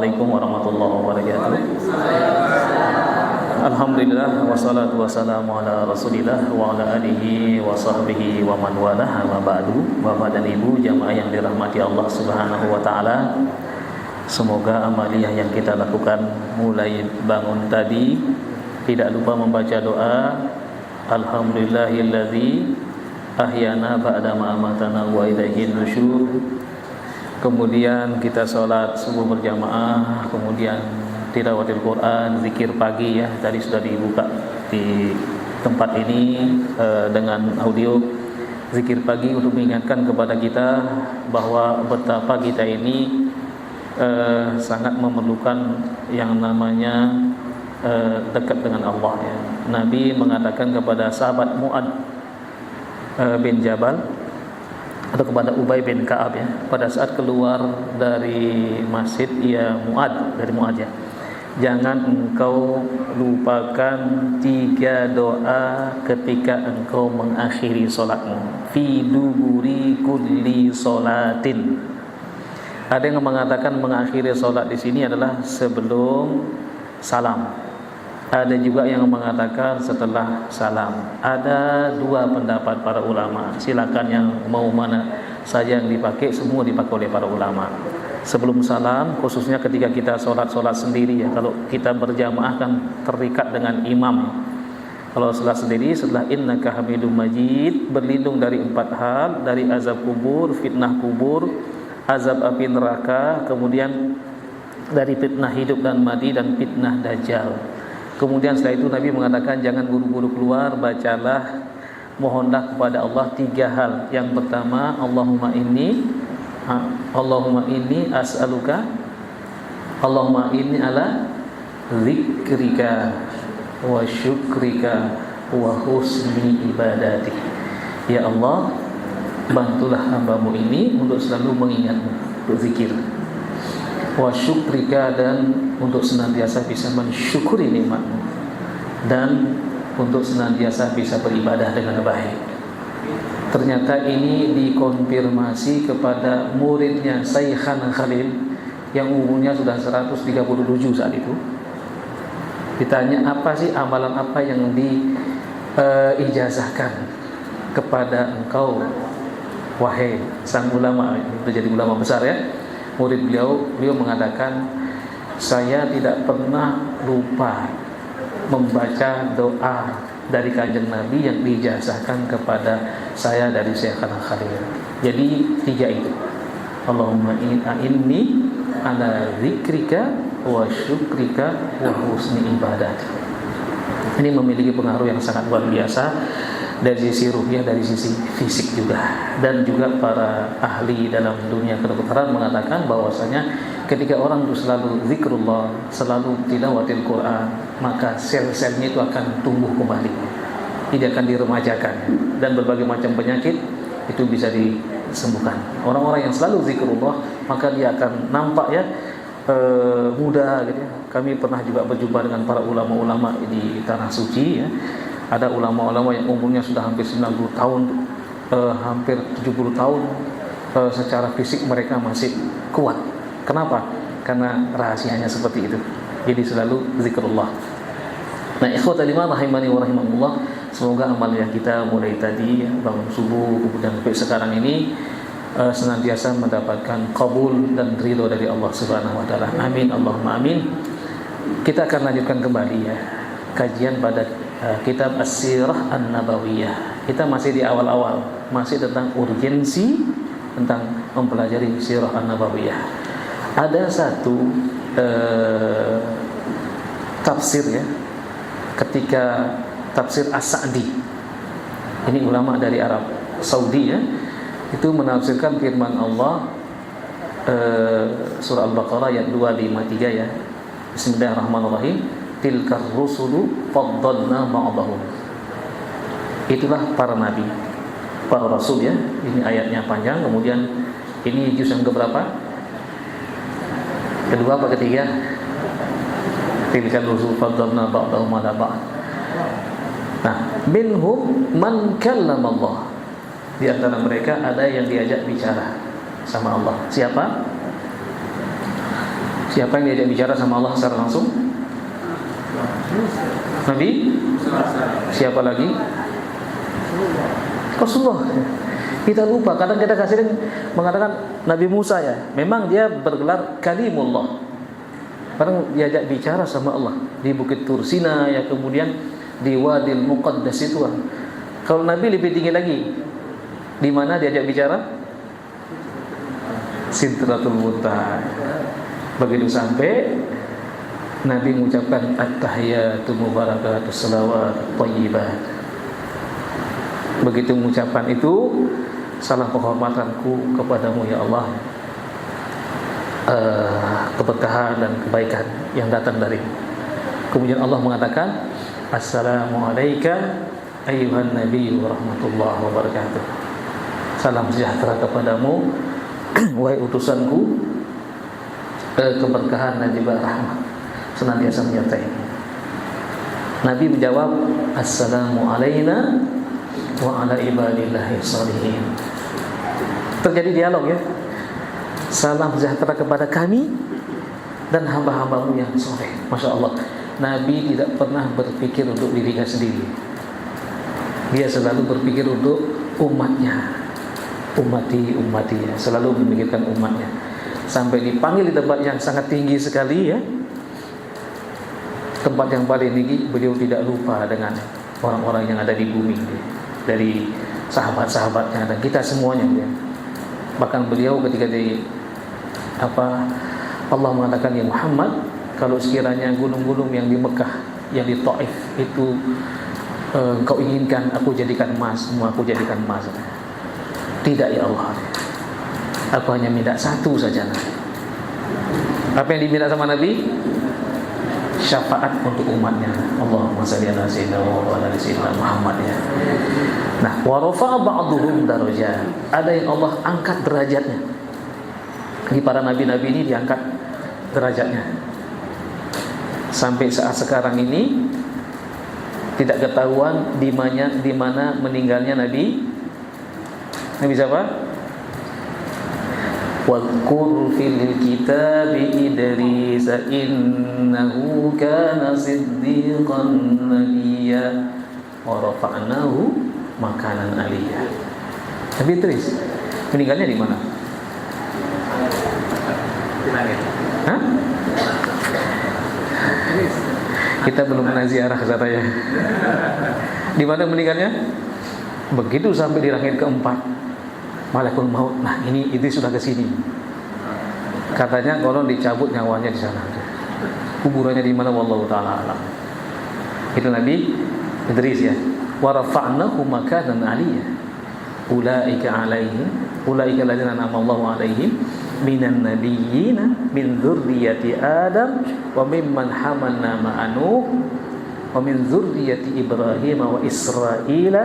Assalamualaikum warahmatullahi wabarakatuh. Alhamdulillah wassalatu wassalamu ala Rasulillah wa ala alihi wa sahbihi wa man walah. Wa ba'du. Bapak dan Ibu jamaah yang dirahmati Allah Subhanahu wa taala. Semoga amaliyah yang kita lakukan mulai bangun tadi tidak lupa membaca doa Alhamdulillahilladzi ahyana ba'da ma amatana wa ilaihin nusyur. Kemudian kita sholat subuh berjamaah, kemudian tilawatil Quran, zikir pagi ya. Tadi sudah dibuka di tempat ini dengan audio zikir pagi untuk mengingatkan kepada kita bahwa betapa kita ini sangat memerlukan yang namanya dekat dengan Allah ya. Nabi mengatakan kepada sahabat Mu'ad bin Jabal atau kepada Ubay bin Ka'ab ya, pada saat keluar dari masjid ya Mu'ad, dari Mu'ad ya, jangan engkau lupakan 3 doa ketika engkau mengakhiri solatmu. Fi duburi kulli solatin. Ada yang mengatakan mengakhiri solat di sini adalah sebelum salam. Ada juga yang mengatakan setelah salam. Ada 2 pendapat para ulama. Silakan yang mau mana saja yang dipakai, semua dipakai oleh para ulama. Sebelum salam, khususnya ketika kita sholat sendiri ya. Kalau kita berjamaah kan terikat dengan imam. Kalau sholat sendiri, setelah innaka hamidum majid, berlindung dari 4 hal, dari azab kubur, fitnah kubur, azab api neraka, kemudian dari fitnah hidup dan mati, dan fitnah dajjal. Kemudian setelah itu Nabi mengatakan jangan buru-buru keluar, bacalah, mohonlah kepada Allah 3 hal. Yang pertama, Allahumma inni as'aluka, Allahumma inni ala zikrika wa syukrika wa husni ibadati. Ya Allah, bantulah hambamu ini untuk selalu mengingatmu, untuk zikir, wa syukrika, dan untuk senantiasa bisa mensyukuri nikmatmu, dan untuk senantiasa bisa beribadah dengan baik. Ternyata ini dikonfirmasi kepada muridnya Sayyidina Khalil yang umurnya sudah 137 saat itu. Ditanya apa sih amalan apa yang diijazahkan kepada engkau wahai sang ulama, menjadi ulama besar ya. Murid beliau mengatakan, saya tidak pernah lupa membaca doa dari kanjeng Nabi yang diijazahkan kepada saya dari Sayyidina Khalil. Jadi 3 itu. Allahumma inni ala zikrika wa syukrika wa husni ibadati. Ini memiliki pengaruh yang sangat luar biasa dari sisi ruhiyah, dari sisi fisik juga. Dan juga para ahli dalam dunia kedokteran mengatakan bahwasanya ketika orang itu selalu zikrullah, selalu tilawatil Quran, maka sel-selnya itu akan tumbuh kembali, tidak akan diremajakan, dan berbagai macam penyakit itu bisa disembuhkan. Orang-orang yang selalu zikrullah, maka dia akan nampak ya muda gitu ya. Kami pernah juga berjumpa dengan para ulama-ulama di Tanah Suci ya. Ada ulama-ulama yang umurnya sudah hampir 90 tahun, hampir 70 tahun, secara fisik mereka masih kuat. Kenapa? Karena rahasianya seperti itu. Jadi selalu zikrullah. Nah, ikhwatal iman rahimani wa rahimakumullah, semoga amal yang kita mulai tadi bangun subuh kemudian sampai sekarang ini senantiasa mendapatkan qabul dan ridho dari Allah Subhanahu wa taala. Amin Allahumma amin. Kita akan lanjutkan kembali ya kajian pada kitab As-Sirah An-Nabawiyah. Kita masih di awal-awal, masih tentang urgensi tentang mempelajari Sirah An-Nabawiyah. Ada satu tafsir ya, ketika tafsir As-Sa'di, ini ulama dari Arab Saudi ya, itu menafsirkan firman Allah surah Al-Baqarah ayat 253 ya. Bismillahirrahmanirrahim. Tilkar rusulu faddalna ba'dahum. Itulah para nabi, para rasul ya. Ini ayatnya panjang. Kemudian ini juz yang keberapa? Kedua apa ketiga? Tilkar rusul faddalna ba'dahum ala ba'd. Nah, minhum man kallama Allah. Di antara mereka ada yang diajak bicara sama Allah. Siapa? Siapa yang diajak bicara sama Allah secara langsung? Nabi? Siapa lagi? Rasulullah. Kita lupa, kadang kita sering mengatakan Nabi Musa ya. Memang dia bergelar kalimullah. Kadang diajak bicara sama Allah di Bukit Tur Sina ya, kemudian di Wadil Muqaddas itu. Kalau Nabi lebih tinggi lagi. Di mana diajak bicara? Sidratul Muntaha. Begitu sampai Nabi mengucapkan at-tahiyatu mubarakatus salawat thayyibat. Begitu mengucapkan itu, salam penghormatanku kepadamu ya Allah, keberkahan dan kebaikan yang datang darimu. Kemudian Allah mengatakan, assalamu alayka ayyuhan nabiyyu wa rahmatullahi wa barakatuh. Salam sejahtera kepadamu wahai utusanku, keberkahan dan juga rahmat senantiasa menyertai. Nabi menjawab, assalamu alayna wa ala ibadillahi shalihin. Terjadi dialog ya. Salam sejahtera kepada kami dan hamba-hambamu yang soleh. Masya Allah, Nabi tidak pernah berpikir untuk dirinya sendiri. Dia selalu berpikir untuk umatnya. Ummati, ya. Selalu memikirkan umatnya. Sampai dipanggil di tempat yang sangat tinggi sekali ya. Tempat yang paling tinggi, beliau tidak lupa dengan orang-orang yang ada di bumi, dari sahabat-sahabatnya dan kita semuanya ya. Bahkan beliau ketika Allah mengatakan, ya Muhammad, kalau sekiranya gunung-gunung yang di Mekah, yang di Taif itu engkau inginkan aku jadikan emas, semua aku jadikan emas. Tidak ya Allah, aku hanya minta satu saja. Apa yang diminta sama Nabi? Syafaat untuk umatnya. Allahumma shalli ala sayyidina wa ala sayyidina Muhammad ya. Nah, wa rafa'a ba'dhum darajat. Ada yang Allah angkat derajatnya. Di para nabi-nabi ini diangkat derajatnya. Sampai saat sekarang ini tidak ketahuan di mana meninggalnya Nabi siapa? Wadhkur fil kitabi Idris innahu kana siddiqan nabiyya wa rafa'nahu makanan aliyya. Nabi Idris meninggalnya di mana? Di langit. Hah? Kita belum pernah ziarah ke sana ya. Di mana meninggalnya? Begitu sampai di langit keempat, Malakul Maut. Nah, ini sudah ke sini. Katanya kalau dicabut nyawanya di sana. Kuburannya di mana wallahu taala alam. Itu Nabi Idris ya. Wa rafa'nahu makanan aliyya. Ulaika alladziina an'ama Allahu 'alaihim minan nabiyyina min dzurriyyati Adam wa mimman hamalna ma'a Nuh wa min dzurriyyati Ibrahim wa Israila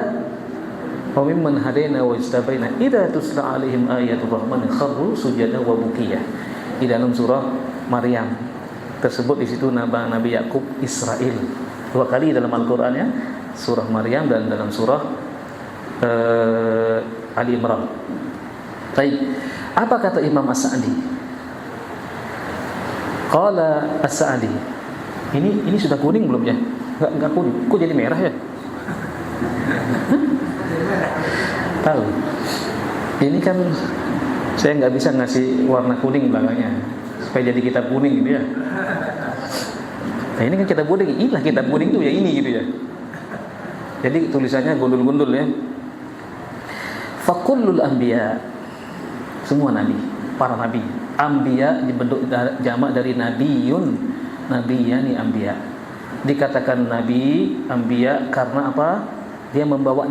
wa mimman hadaina wa istabaina idza tusla 'alaihim ayatul rahman kharru sujada wa bukiya. Di dalam surah Maryam tersebut, di situ Nabi Yakub Israel dua kali dalam Al-Qur'an ya, surah Maryam dan dalam surah Ali Imran. Baik, apa kata Imam As-Sa'di? Qala As-Sa'di, ini sudah kuning belum ya? Enggak kuning. Kok jadi merah ya? Tahu. Ini kan saya nggak bisa ngasih warna kuning belakangnya supaya jadi kitab kuning gitu ya. Nah, ini kan kitab kuning, inilah kitab kuning tuh ya ini gitu ya. Jadi tulisannya gundul-gundul ya. Fakullul anbiya, semua nabi, para nabi. Anbiya dibentuk jamak dari nabiyun, nabiyani anbiya. Dikatakan nabi, anbiya karena apa? Dia membawa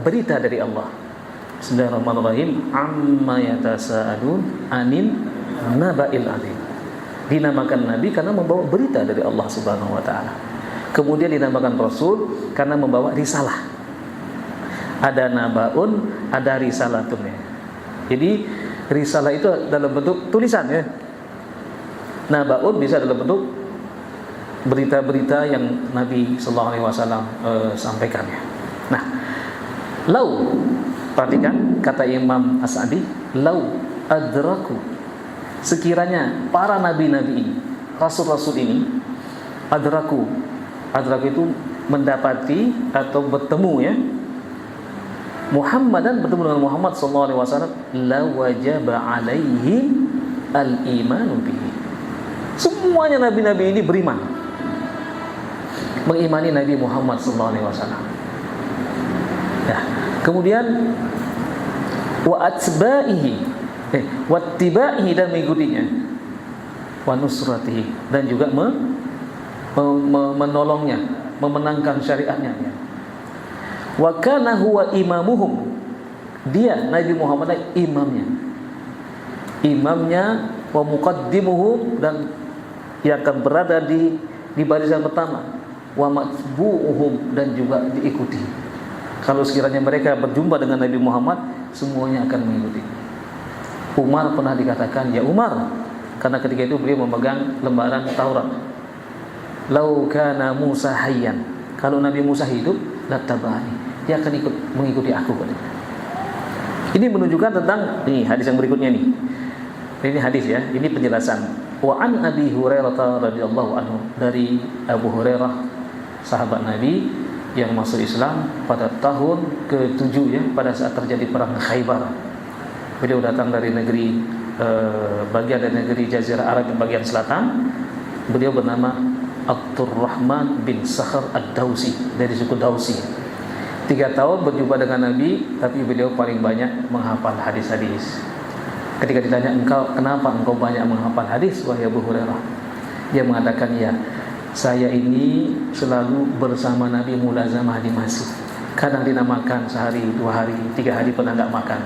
berita dari Allah. Bismillahirrahmanirrahim. Amma yatasaalun anin naba'il azim. Dinamakan nabi karena membawa berita dari Allah Subhanahu wa taala. Kemudian dinamakan rasul karena membawa risalah. Ada nabaun, ada risalatun ya. Jadi risalah itu dalam bentuk tulisan ya. Nabaun bisa dalam bentuk berita-berita yang Nabi sallallahu alaihi wasallam sampaikan ya. Nah, lau, perhatikan kata Imam As-Sa'di, lau adraku sekiranya para nabi-nabi ini, rasul-rasul ini adraku itu mendapati atau bertemu ya Muhammadan, bertemu dengan Muhammad sallallahu alaihi wasallam, la wajaba alaihim al-imanu bihi. Semuanya nabi-nabi ini beriman, mengimani Nabi Muhammad sallallahu alaihi wasallam. Ya, kemudian wa atba'ihi, wattibaihi, dan mengikutinya, wa nusratihi, dan juga menolongnya, memenangkan syariatnya. Wa kana huwa imamuhum, dia Nabi Muhammad imamnya, wa muqaddimuhum, dan yang akan berada di barisan pertama, wa matbu'uhum, dan juga diikuti. Kalau sekiranya mereka berjumpa dengan Nabi Muhammad, semuanya akan mengikuti. Umar pernah dikatakan ya Umar, karena ketika itu beliau memegang lembaran Taurat. Lau kana Musa hayyan, kalau Nabi Musa hidup, lattabani, dia akan mengikuti aku. Ini menunjukkan tentang hadis yang berikutnya nih. Ini hadis ya, ini penjelasan. Wa an Abi Hurairah radhiyallahu anhu, dari Abu Hurairah sahabat Nabi yang masuk Islam pada tahun ke-7 ya, pada saat terjadi perang Khaybar. Beliau datang dari negeri bagian dari negeri Jazirah Arab yang bagian selatan. Beliau bernama Abdurrahman bin Sakhr ad-Dausi, dari suku Dausi. 3 tahun berjumpa dengan Nabi, tapi beliau paling banyak menghafal hadis-hadis. Ketika ditanya, kenapa engkau banyak menghafal hadis, wahai Abu Hurairah? Dia mengatakan, ya, saya ini selalu bersama Nabi mulazamah di masjid. Kadang dinamakan sehari, 2 hari, 3 hari pernah enggak makan.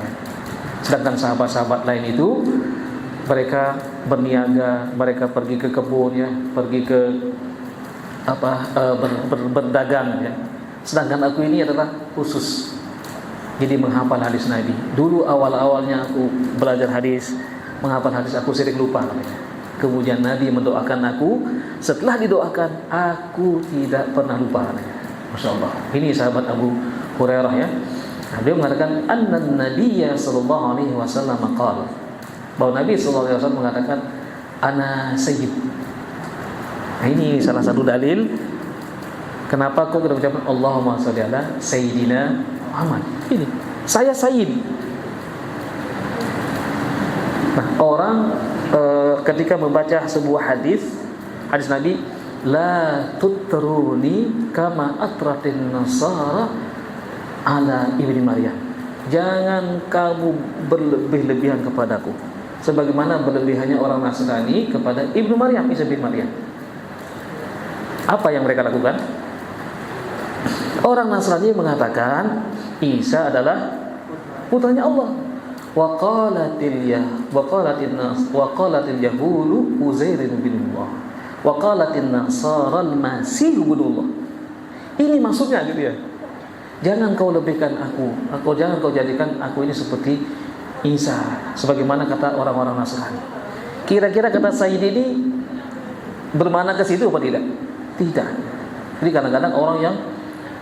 Sedangkan sahabat-sahabat lain itu mereka berniaga, mereka pergi ke kebun ya, pergi ke berdagang ya. Sedangkan aku ini adalah khusus, jadi menghafal hadis Nabi. Dulu awal-awalnya aku belajar hadis, menghafal hadis, aku sering lupa. Kemudian Nabi mendoakan aku, setelah didoakan aku tidak pernah lupa. Masya Allah. Ini sahabat Abu Hurairah ya. Beliau mengatakan annan Nabiyya sallallahu alaihi wasallam qala, bahwa Nabi sallallahu alaihi wasallam mengatakan ana sayyid. Nah, ini salah satu dalil kenapa kok kita ucapkan Allahumma shalli ala sayyidina Muhammad. Ini saya sayyid. Nah, orang ketika membaca sebuah hadis Nabi, la tutruni kama atratin nasara ala ibni Maryam. Jangan kamu berlebih-lebihan kepadaku sebagaimana berlebihannya orang Nasrani kepada Ibnu Maryam, Isa bin Maryam. Apa yang mereka lakukan? Orang Nasrani mengatakan Isa adalah putranya Allah. Wa qalatil yahulu Uzairun binullah. Wa qalatin nasara al-masih binullah. Ini maksudnya gitu ya. Jangan kau lebihkan aku, jangan kau jadikan aku ini seperti Isa, sebagaimana kata orang-orang Nasrani. Kira-kira kata Sayyid ini bermakna ke situ apa tidak? Tidak. Jadi kadang-kadang orang yang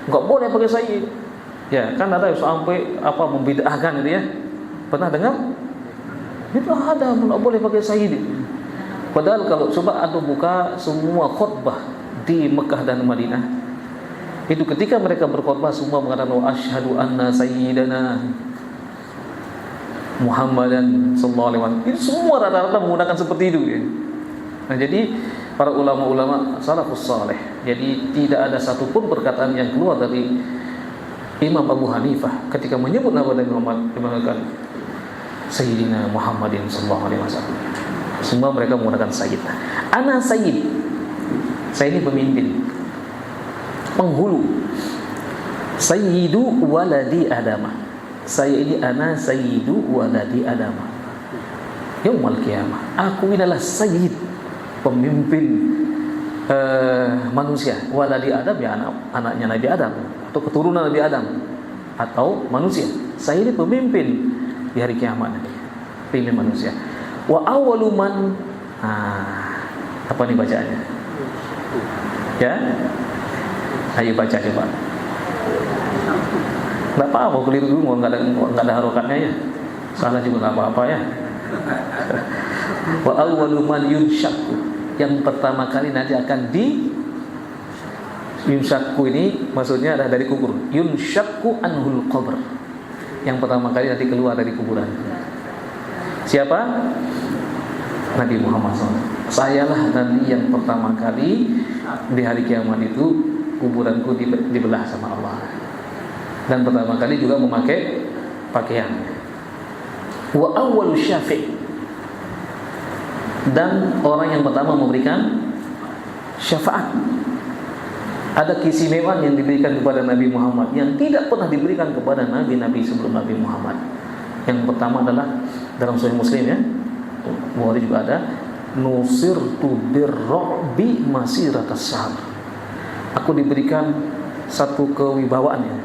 enggak boleh pakai Sayyid. Ya, kan ada sampai membid'ahkan itu ya. Pernah dengar? Bid'ah ada, enggak boleh pakai Sayyid. Padahal kalau coba anda buka semua khutbah di Mekah dan Madinah, itu ketika mereka berkhutbah semua mengatakan wa asyhadu anna sayyidana Muhammadan sallallahu alaihi wasallam. Itu semua rata-rata menggunakan seperti itu ya. Nah, jadi para ulama-ulama salafus saleh, jadi tidak ada satupun perkataan yang keluar dari Imam Abu Hanifah ketika menyebut nama Nabi Muhammad mengatakan Sayyidina Muhammadin sallallahu alaihi wasallam. Semua mereka menggunakan sayyid. Ana sayyid. Saya ini pemimpin, penghulu. Sayyidu waladi Adamah. Saya ini ana sayyidu waladi Adamah. Yaumul qiyamah. Aku inilah sayyid, pemimpin manusia. Waladi Adam ya anaknya Nabi Adam atau keturunan Nabi Adam atau manusia. Saya ini pemimpin di hari kiamat, pemimpin manusia. Wa awwalu man, apa nih bacaannya? Ya? Ayo baca coba. Enggak apa-apa, keliru dulu, enggak ada harokatnya ya. Salah juga enggak apa-apa ya. Wa awwalu man yunshaqqu, yang pertama kali nanti akan yunshaqqu ini maksudnya adalah dari kubur. Yunshaqqu anhul qabr, yang pertama kali nanti keluar dari kuburan. Siapa? Nabi Muhammad SAW. Sayalah nanti yang pertama kali di hari kiamat itu kuburanku dibelah sama Allah. Dan pertama kali juga memakai pakaian. Wa awwalu syafi', dan orang yang pertama memberikan syafaat. Ada keistimewaan yang diberikan kepada Nabi Muhammad yang tidak pernah diberikan kepada nabi-nabi sebelum Nabi Muhammad. Yang pertama adalah dalam Sahih Muslim ya, Bukhari juga ada, nusirtu birru'bi masiratas sahr. Aku diberikan satu kewibawaan ya.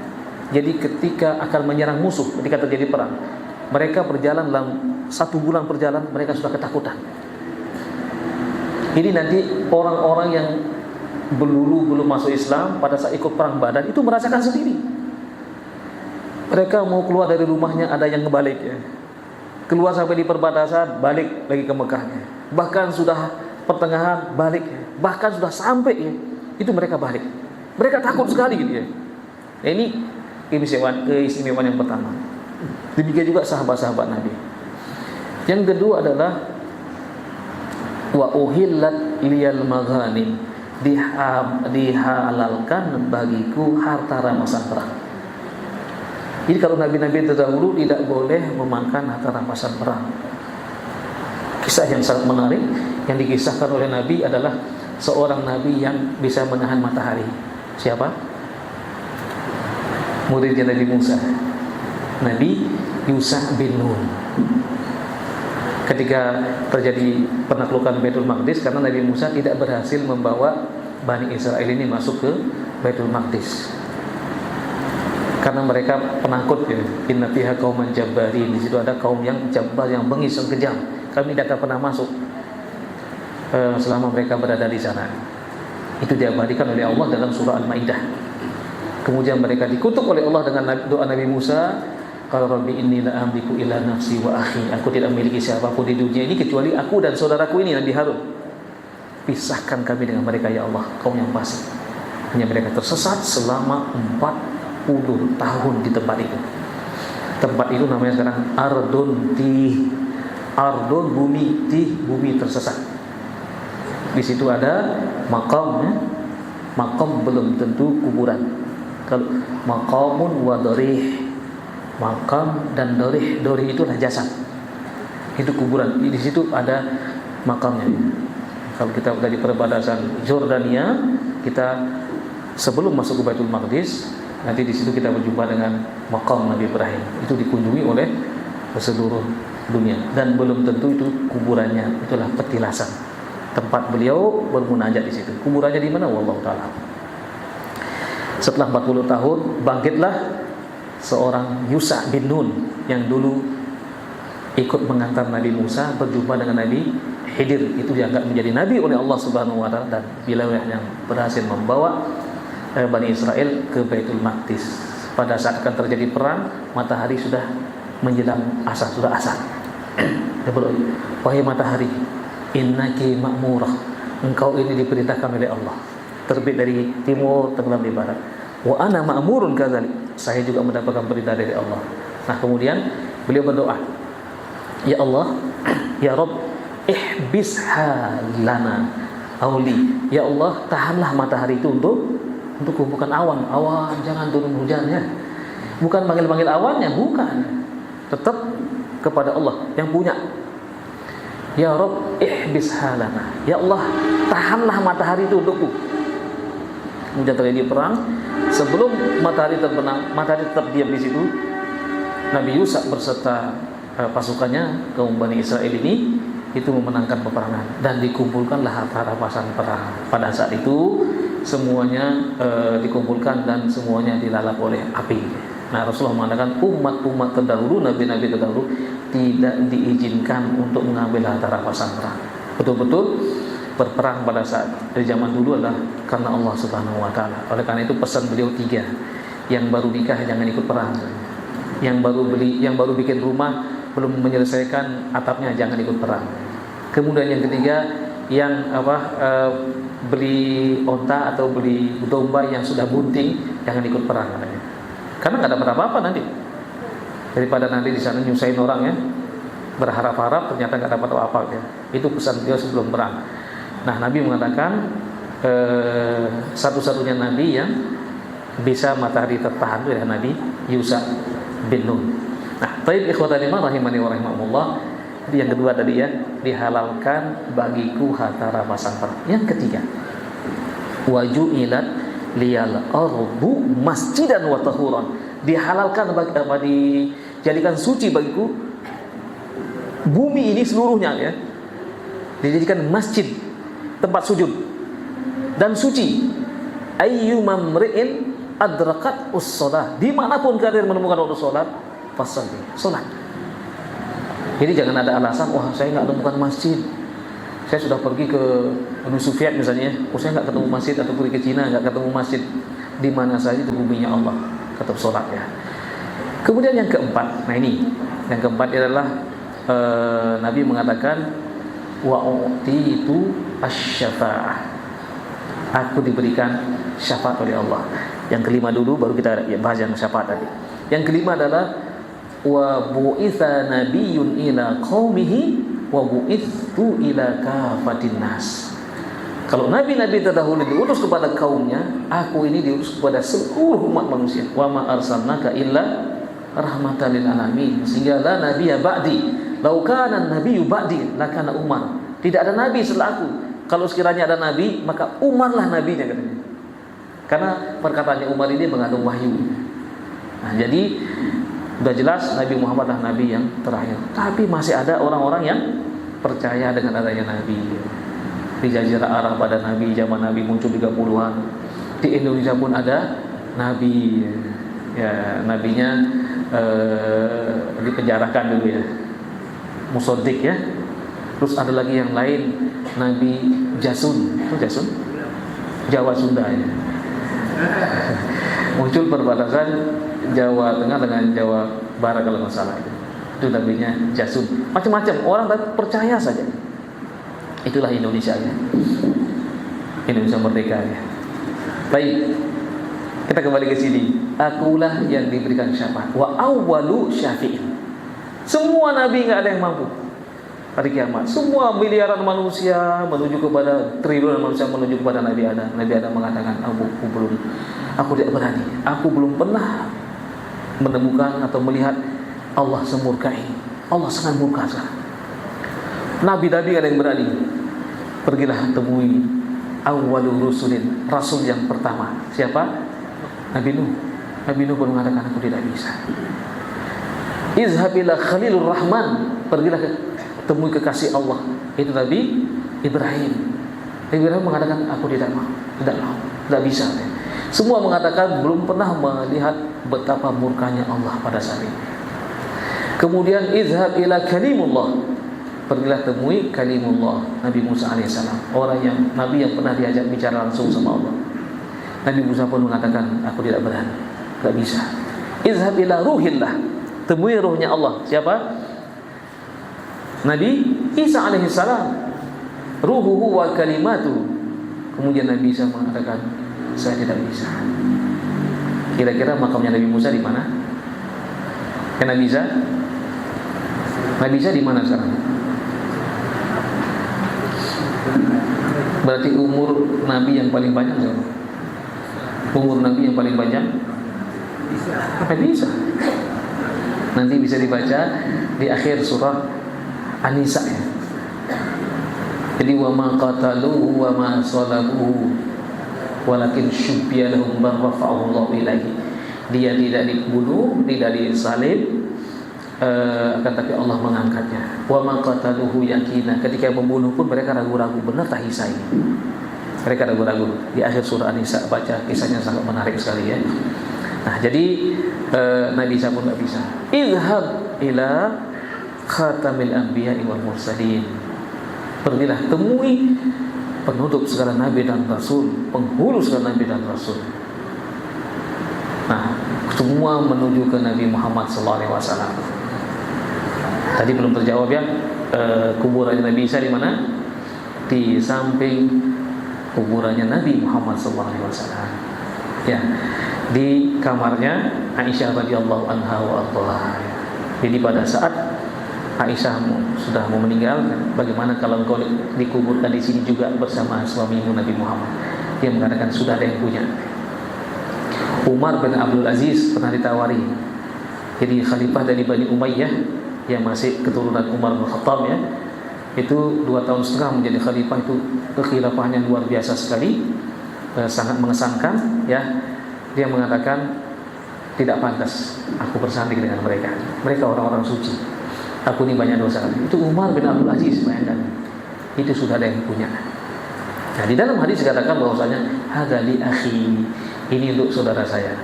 Jadi ketika akan menyerang musuh, ketika terjadi perang, mereka berjalan dalam 1 bulan perjalanan, mereka sudah ketakutan. Ini nanti orang-orang yang belum masuk Islam pada saat ikut perang Badar itu merasakan sendiri. Mereka mau keluar dari rumahnya, ada yang ngebalik ya. Keluar sampai di perbatasan, balik lagi ke Mekahnya. Bahkan sudah pertengahan, balik ya. Bahkan sudah sampai ya, itu mereka balik. Mereka takut sekali gitu ya. Ini keistimewaan yang pertama. Demikian juga sahabat-sahabat Nabi. Yang kedua adalah wa uhillat liyal maghanim, dihalalkan bagiku harta rampasan perang. Jadi kalau nabi-nabi terdahulu tidak boleh memakan harta rampasan perang. Kisah yang sangat menarik yang dikisahkan oleh Nabi adalah seorang nabi yang bisa menahan matahari. Siapa? Muridnya Nabi Musa, Nabi Yusha bin Nun. Ketika terjadi penaklukan Baitul Maqdis, karena Nabi Musa tidak berhasil membawa Bani Israel ini masuk ke Baitul Maqdis, karena mereka penakut ya. Inna fiha qauman jabbarin, di situ ada kaum yang jabbar, yang bengis, yang kejam. Kami tidak akan pernah masuk selama mereka berada di sana. Itu diabadikan oleh Allah dalam surah Al-Maidah. Kemudian mereka dikutuk oleh Allah dengan doa Nabi Musa, qala rabbi inni la amliku illa nafsi wa akhi. Aku tidak memiliki siapapun di dunia ini kecuali aku dan saudaraku ini, Nabi Harun. Pisahkan kami dengan mereka ya Allah, kaum yang fasik. Hanya mereka tersesat selama 40 tahun di tempat itu. Tempat itu namanya sekarang Ardun, bumi tersesat. Di situ ada makam ya. Makam belum tentu kuburan. Kalau maqamun wa darih, makam dan dorih itulah jasad, itu kuburan. Di situ ada makamnya. Kalau kita dari perbatasan Jordania, kita sebelum masuk ke Baitul Maqdis, nanti di situ kita berjumpa dengan makam Nabi Ibrahim. Itu dikunjungi oleh seluruh dunia, dan belum tentu itu kuburannya. Itulah petilasan tempat beliau bermunajat di situ. Kuburannya di mana? Wallahu taala. Setelah 40 tahun bangkitlah seorang Yusha bin Nun yang dulu ikut mengantar Nabi Musa berjumpa dengan Nabi Khidir. Itu dianggap menjadi nabi oleh Allah Subhanahu wa taala, dan beliau yang berhasil membawa Bani Israel ke Baitul Maqdis. Pada saat akan terjadi perang, matahari sudah menjelang asar, sudah asar. Wahai matahari, innaki ma'murah, engkau ini diperintahkan oleh Allah, terbit dari timur, tenggelam di barat. Wa ana ma'murun kadzalik, saya juga mendapatkan perintah dari Allah. Nah, kemudian beliau berdoa, ya Allah, ya Rabb, ihbisha lana auli, ya Allah, tahanlah matahari itu untuk bukan awan, jangan turun hujannya. Bukan panggil-panggil awannya, bukan. Tetap kepada Allah yang punya. Ya Rabb, ihbisha lana, ya Allah, tahanlah matahari itu untukku. Kemudian terjadi perang. Sebelum matahari terbenam, matahari tetap diam di situ. Nabi Yusha berserta pasukannya, kaum Bani Israel ini, itu memenangkan peperangan dan dikumpulkanlah harta rampasan perang. Pada saat itu semuanya dikumpulkan dan semuanya dilalap oleh api. Nah, Rasulullah mengatakan umat-umat terdahulu, nabi-nabi terdahulu tidak diizinkan untuk mengambil harta rampasan perang. Betul-betul berperang pada saat dari zaman dulu adalah karena Allah Subhanahu wa taala. Oleh karena itu pesan beliau 3. Yang baru nikah jangan ikut perang. Yang baru bikin rumah belum menyelesaikan atapnya jangan ikut perang. Kemudian yang ketiga, yang beli onta atau beli domba yang sudah bunting, jangan ikut perang katanya. Karena nggak dapat apa-apa nanti. Daripada nanti di sana nyusahin orang ya, berharap-harap ternyata nggak dapat apa-apa ya. Itu pesan beliau sebelum perang. Nah, Nabi mengatakan satu-satunya Nabi yang bisa matahari tertahan itu adalah Nabi Yusha bin Nun. Nah, baik ikhwatal iman rahimani wa rahimakumullah. Jadi yang kedua tadi ya, dihalalkan bagiku harta rampasan perang. Yang ketiga, waju'ilat liyal ardu masjidan wa tahuran. Dihalalkan dijadikan suci bagiku bumi ini seluruhnya ya. Dijadikan masjid, tempat sujud dan suci. Ayyuma mri'in adrakat us-shalah. Dimanapun kalian menemukan waktu sholat, fasalli, sholat. Jadi jangan ada alasan, wah saya nggak menemukan masjid, saya sudah pergi ke Uni Soviet misalnya, saya nggak ketemu masjid, atau pergi ke Cina nggak ketemu masjid. Di mana saja itu buminya Allah, tetap sholat ya. Kemudian yang keempat, nah ini yang keempat adalah Nabi mengatakan wa utitu asy-syafa'ah. Aku diberikan syafaat oleh Allah. Yang kelima dulu baru kita bahas yang syafaat tadi. Yang kelima adalah wa bu'itsa nabiyyun ila qaumihi wa bu'itsu ila kafatin nas. Kalau nabi-nabi terdahulu diutus kepada kaumnya, aku ini diutus kepada seluruh umat manusia. Wa ma arsalnaka illa rahmatan lil alamin. Sehingga la nabiyya ba'di. Lau kana nabiyyu ba'di lakana Umar. Tidak ada nabi setelah aku. Kalau sekiranya ada nabi, maka Umarlah nabinya katanya. Karena perkataannya Umar ini mengandung wahyu. Nah, jadi sudah jelas Nabi Muhammad adalah nabi yang terakhir. Tapi masih ada orang-orang yang percaya dengan adanya nabi. Di Jazirah Arab ada nabi, zaman nabi muncul 30-an. Di Indonesia pun ada nabi. Ya, nabinya dipenjarakan dulu ya. Musaddiq ya. Terus ada lagi yang lain, Nabi Jasun. Itu Jasun? Jawa Sunda ya. Muncul perbatasan Jawa Tengah dengan Jawa Barat kalau nggak salah itu nabinya Jasun. Macam-macam orang percaya saja. Itulah Indonesia ya. Indonesia merdeka ya. Baik, kita kembali ke sini. Akulah yang diberikan syafaat. Wa awwalu syafi'in. Semua nabi nggak ada yang mampu. Hari kiamat, semua miliaran manusia menuju kepada triliunan manusia menuju kepada Nabi Adam. Nabi Adam mengatakan, aku tidak berani. Aku belum pernah menemukan atau melihat Allah semurka ini. Allah sangat murka sekarang. Nabi-nabi ada yang berani. Pergilah temui awwalur rusulin, rasul yang pertama. Siapa? Nabi Nuh. Nabi Nuh pun mengatakan, aku tidak bisa. Izhab ila Khalilur Rahman. Pergilah temui kekasih Allah, itu Nabi Ibrahim. Nabi Ibrahim mengatakan aku tidak mau, tidak bisa. Semua mengatakan belum pernah melihat betapa murkanya Allah pada saat ini. Kemudian izhab ila kalimullah, pergilah temui kalimullah, Nabi Musa alaihissalam, orang yang nabi yang pernah diajak bicara langsung sama Allah. Nabi Musa pun mengatakan aku tidak berani, tidak bisa. Izhab ila ruhillah, temui ruhnya Allah. Siapa? Nabi Isa alaihissalam, ruhuhu wa kalimatu. Kemudian Nabi Isa mengatakan saya tidak bisa. Kira-kira makamnya Nabi Musa di mana? Nabi Isa? Nabi Isa di mana sekarang? Berarti umur Nabi yang paling banyak siapa? Umur Nabi yang paling panjang? Nabi Isa. Nanti bisa dibaca di akhir surah An-Nisa ya. Jadi wa ma qataluhu wa ma salabuhu walakin syubbiya lahum bal rafa'ahu Allah ilaihi. Dia tidak dibunuh, tidak disalib, akan tapi Allah mengangkatnya. Wa ma qataluhu yakina. Ketika membunuh pun mereka ragu-ragu, benar tak Isa ini? Mereka ragu-ragu. Di akhir surah An-Nisa baca kisahnya sangat menarik sekali ya. Nah, jadi Nabi Isa pun tak bisa. Izhab ila khatamil anbiya'i wal mursalin. Pergilah temui penutup segala nabi dan rasul, penghulu segala nabi dan rasul. Nah, semua menuju ke Nabi Muhammad sallallahu alaihi wasallam. Tadi belum terjawab ya. kuburannya Nabi Isa di mana? Di samping kuburannya Nabi Muhammad SAW. Ya, di kamarnya Aisyah radhiyallahu anha wa ardhaha. Jadi pada saat Aisyah sudah mau meninggal, bagaimana kalau engkau dikuburkan di sini juga bersama suamimu Nabi Muhammad? Dia mengatakan sudah ada yang punya. Umar bin Abdul Aziz pernah ditawari. Jadi khalifah dari Bani Umayyah yang masih keturunan Umar bin Khattab ya. Itu 2 tahun setengah menjadi khalifah, itu kekhilafahnya luar biasa sekali, sangat mengesankan ya. Dia mengatakan tidak pantas aku bersanding dengan mereka. Mereka orang-orang suci. Aku ini banyak dosa. Itu Umar bin Abdul Aziz, bayangkan. Itu sudah ada yang punya. Nah, di dalam hadis dikatakan bahwasanya hadza li akhi. Ini untuk saudara saya.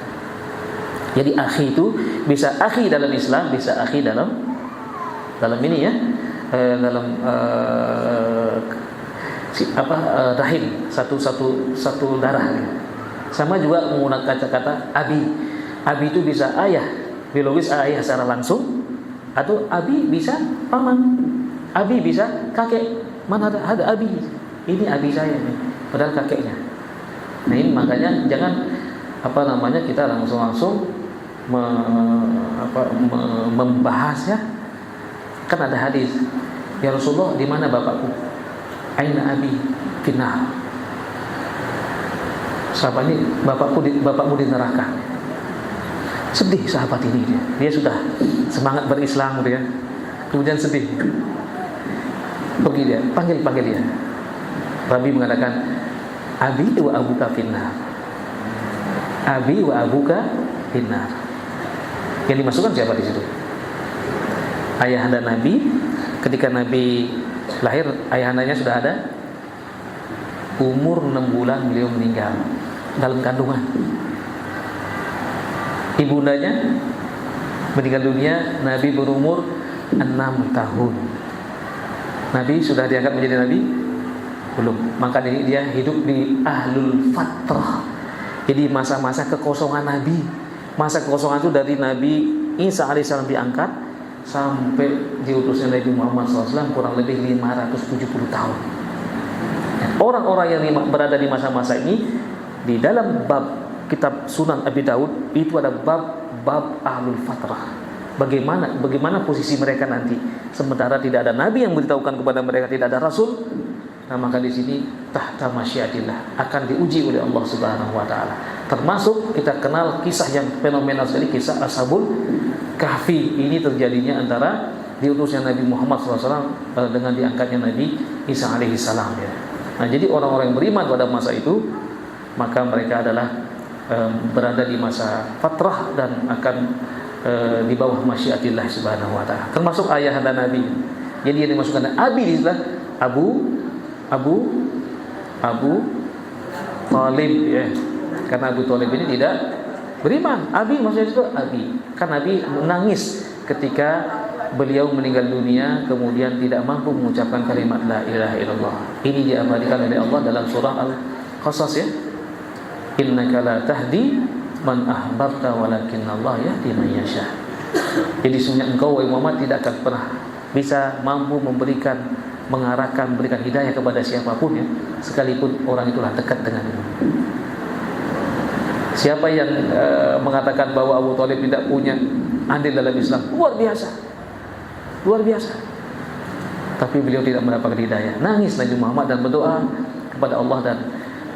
Jadi akhi itu bisa akhi dalam Islam, bisa akhi dalam ini ya. Dalam rahim, satu darah. Sama juga menggunakan kata-kata abi. Abi itu bisa ayah, biologis ayah secara langsung, atau abi bisa paman, abi bisa kakek. Mana ada abi? Ini abi saya nih, padahal kakeknya. Nah ini makanya jangan kita langsung membahas ya. Kan ada hadis, ya Rasulullah, di mana bapakku? Aina abi? Finnar. Sahabat ini, bapakmu di neraka. Sedih sahabat ini dia sudah semangat berislam dia. Kemudian sedih. Pergi dia, panggil dia. Nabi mengatakan, abi wa abuka finnar. Abi wa abuka finnar. Yang dimasukkan siapa di situ? Ayahanda Nabi. Ketika Nabi lahir, ayahandanya sudah ada. Umur 6 bulan beliau meninggal dalam kandungan. Ibundanya meninggal dunia, Nabi berumur 6 tahun. Nabi sudah diangkat menjadi Nabi? Belum. Maka dia hidup di ahlul fatrah. Jadi masa-masa kekosongan Nabi. Masa kekosongan itu dari Nabi Isa alaihissalam diangkat sampai diutusnya Nabi Muhammad SAW kurang lebih 570 tahun. Orang-orang yang berada di masa-masa ini, di dalam bab kitab Sunan Abi Daud itu ada bab ahlul fatrah. Bagaimana posisi mereka nanti, sementara tidak ada nabi yang memberitahukan kepada mereka, tidak ada rasul. Nah, maka di sini tahta masyiatillah akan diuji oleh Allah Subhanahu wa taala. Termasuk kita kenal kisah yang fenomenal sekali, kisah Ashabul Kahfi. Ini terjadinya antara diutusnya Nabi Muhammad SAW dengan diangkatnya Nabi Isa alaihissalam ya. Nah, jadi orang-orang yang beriman pada masa itu, maka mereka adalah berada di masa fatrah dan akan di bawah masyiatillah subhanahu wa ta'ala. Termasuk ayah dan Nabi. Jadi yang dimasukkan Abi di sebelah Abu Talib ya. Karena Abu Talib ini tidak beriman. Abi maksudnya itu Abi. Kan Nabi menangis ketika beliau meninggal dunia, kemudian tidak mampu mengucapkan kalimat la ilaha illallah. Ini diabadikan oleh Allah dalam surah Al-Qasas ya. Innaka la tahdi man ahbabta walakinallah yahdi man yasha. Jadi sebenarnya engkau wahai Muhammad tidak akan pernah bisa mampu mengarahkan, memberikan hidayah kepada siapapun ya, sekalipun orang itulah dekat denganmu. Siapa yang mengatakan bahwa Abu Thalib tidak punya andil dalam Islam, luar biasa. Tapi beliau tidak mendapatkan hidayah. Nangis Nabi Muhammad dan berdoa kepada Allah, dan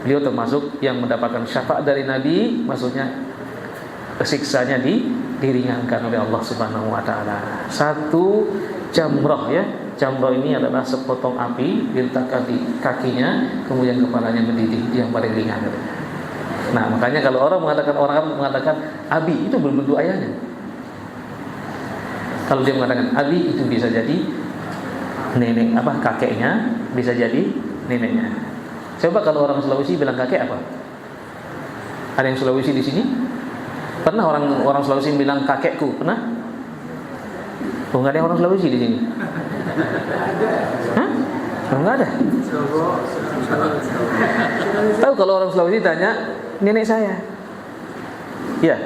beliau termasuk yang mendapatkan syafaat dari Nabi, maksudnya siksanya diringankan oleh Allah Subhanahu wa taala. Satu jamrah ya. Jamrah ini adalah sepotong api diletakkan di kakinya, kemudian kepalanya mendidih, yang paling ringan. Nah, makanya kalau orang mengatakan abi, itu belum tentu ayahnya. Kalau dia mengatakan abi, itu bisa jadi kakeknya, bisa jadi neneknya. Coba kalau orang Sulawesi bilang kakek apa? Ada yang Sulawesi di sini? Pernah orang Sulawesi bilang kakekku? Pernah? Oh, nggak ada orang Sulawesi di sini. Hah? Oh, nggak ada. Tahu kalau orang Sulawesi tanya nenek saya? Ya.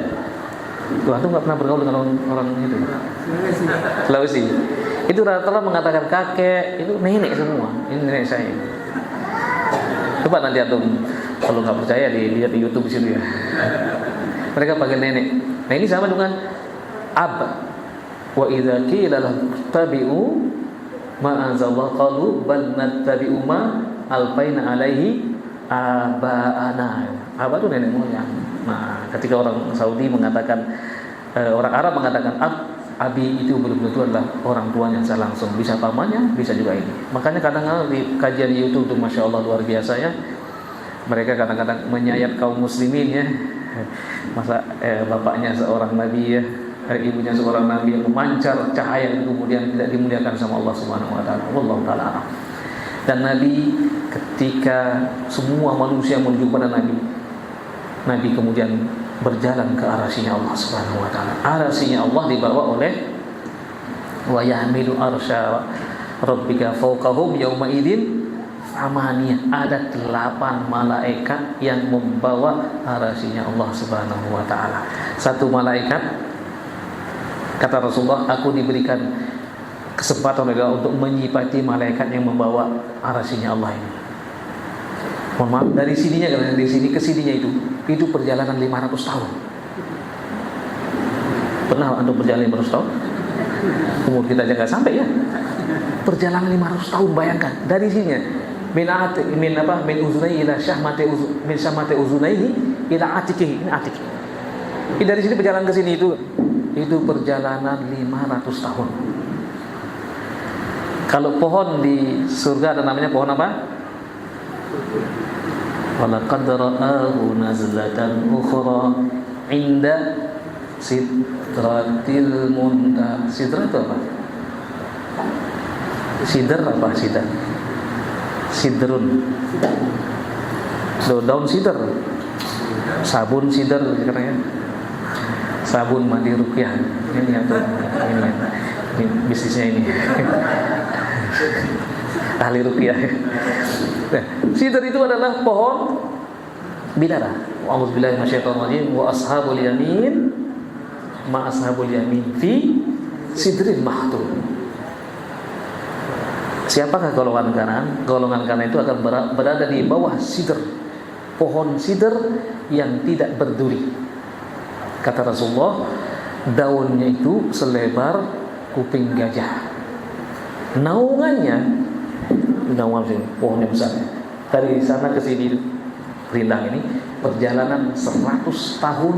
Tuhan tuh nggak pernah bergaul dengan orang itu. Sulawesi. Itu rata-rata mengatakan kakek, itu nenek semua. Ini nenek saya. Coba nanti antum kalau nggak percaya dilihat di YouTube di situ ya. Mereka panggil nenek. Nah ini sama dengan ab. Wa idza qila lahum tabi'u ma anzalallahu qalu bal nattabi'u ma alfaina alaihi aba'ana. Aba itu nenek moyang. Nah, ketika orang Saudi mengatakan orang Arab mengatakan abi itu belum tentu adalah orang tuanya saya langsung, bisa pamannya, bisa juga ini. Makanya kadang-kadang di kajian YouTube itu Masya Allah luar biasa ya. Mereka kadang-kadang menyayat kaum muslimin ya. Masa bapaknya seorang nabi ya, ibunya seorang nabi yang memancar cahaya yang kemudian tidak dimuliakan sama Allah Subhanahu wa taala. Wallahu taala. Dan nabi ketika semua manusia menuju pada nabi kemudian berjalan ke arasy-Nya Allah Subhanahu wa taala. Arasy-Nya Allah dibawa oleh wa yahmilu arsya rabbika fawqahum yauma idzin amaniyah. Ada 8 malaikat yang membawa arasy-Nya Allah Subhanahu wa taala. Satu malaikat, kata Rasulullah, aku diberikan kesempatan untuk menyipati malaikat yang membawa arasy-Nya Allah ini. Mohon maaf, dari sininya dari sini ke sininya itu perjalanan 500 tahun. Pernah untuk berjalan 500 tahun? Umur kita aja nggak sampai ya. Perjalanan 500 tahun, bayangkan dari sininya min uzunai ila syahmati min syahmati uzunaihi ila atikihi. Ini atik. Dari sini perjalanan ke sini itu perjalanan 500 tahun. Kalau pohon di surga ada namanya pohon apa? Walaqad ra'ahu nazlatan ukhra 'inda sidratil muntaha. Sidra itu apa? Sidr apa sidar? Sidrun. Daun sidr. Sabun sidr sekarang ya. Sabun mandi ruqyah. Ini bisnisnya ini. Ahli ruqyah. Nah, sidr itu adalah pohon bidara. A'udzubillahi minasyaitonir rajim. Wa ashabul yamin ma ashabul yamin fi sidrin mahdud. Siapakah golongan kanan? Golongan kanan itu akan berada di bawah sidr, pohon sidr yang tidak berduri. Kata Rasulullah, daunnya itu selebar kuping gajah. Naungannya pohonnya besar. Dari sana ke sini rindang ini perjalanan 100 tahun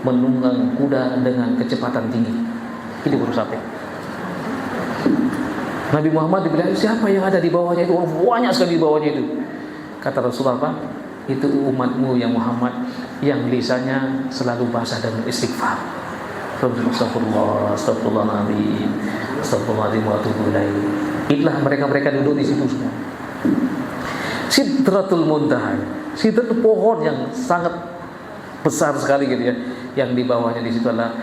menunggang kuda dengan kecepatan tinggi. Ini baru sampai. Nabi Muhammad dibilang siapa yang ada di bawahnya itu? Banyak sekali di bawahnya itu. Kata Rasulullah apa? Itu umatmu yang Muhammad yang lisannya selalu basah dengan istighfar. Astagfirullah, astagfirullahaladzim, astagfirullahaladzim wa atubu ilaih. Itulah mereka duduk di situ semua. Sidratul Muntaha. Sidr itu pohon yang sangat besar sekali gitu ya. Yang di bawahnya di situ adalah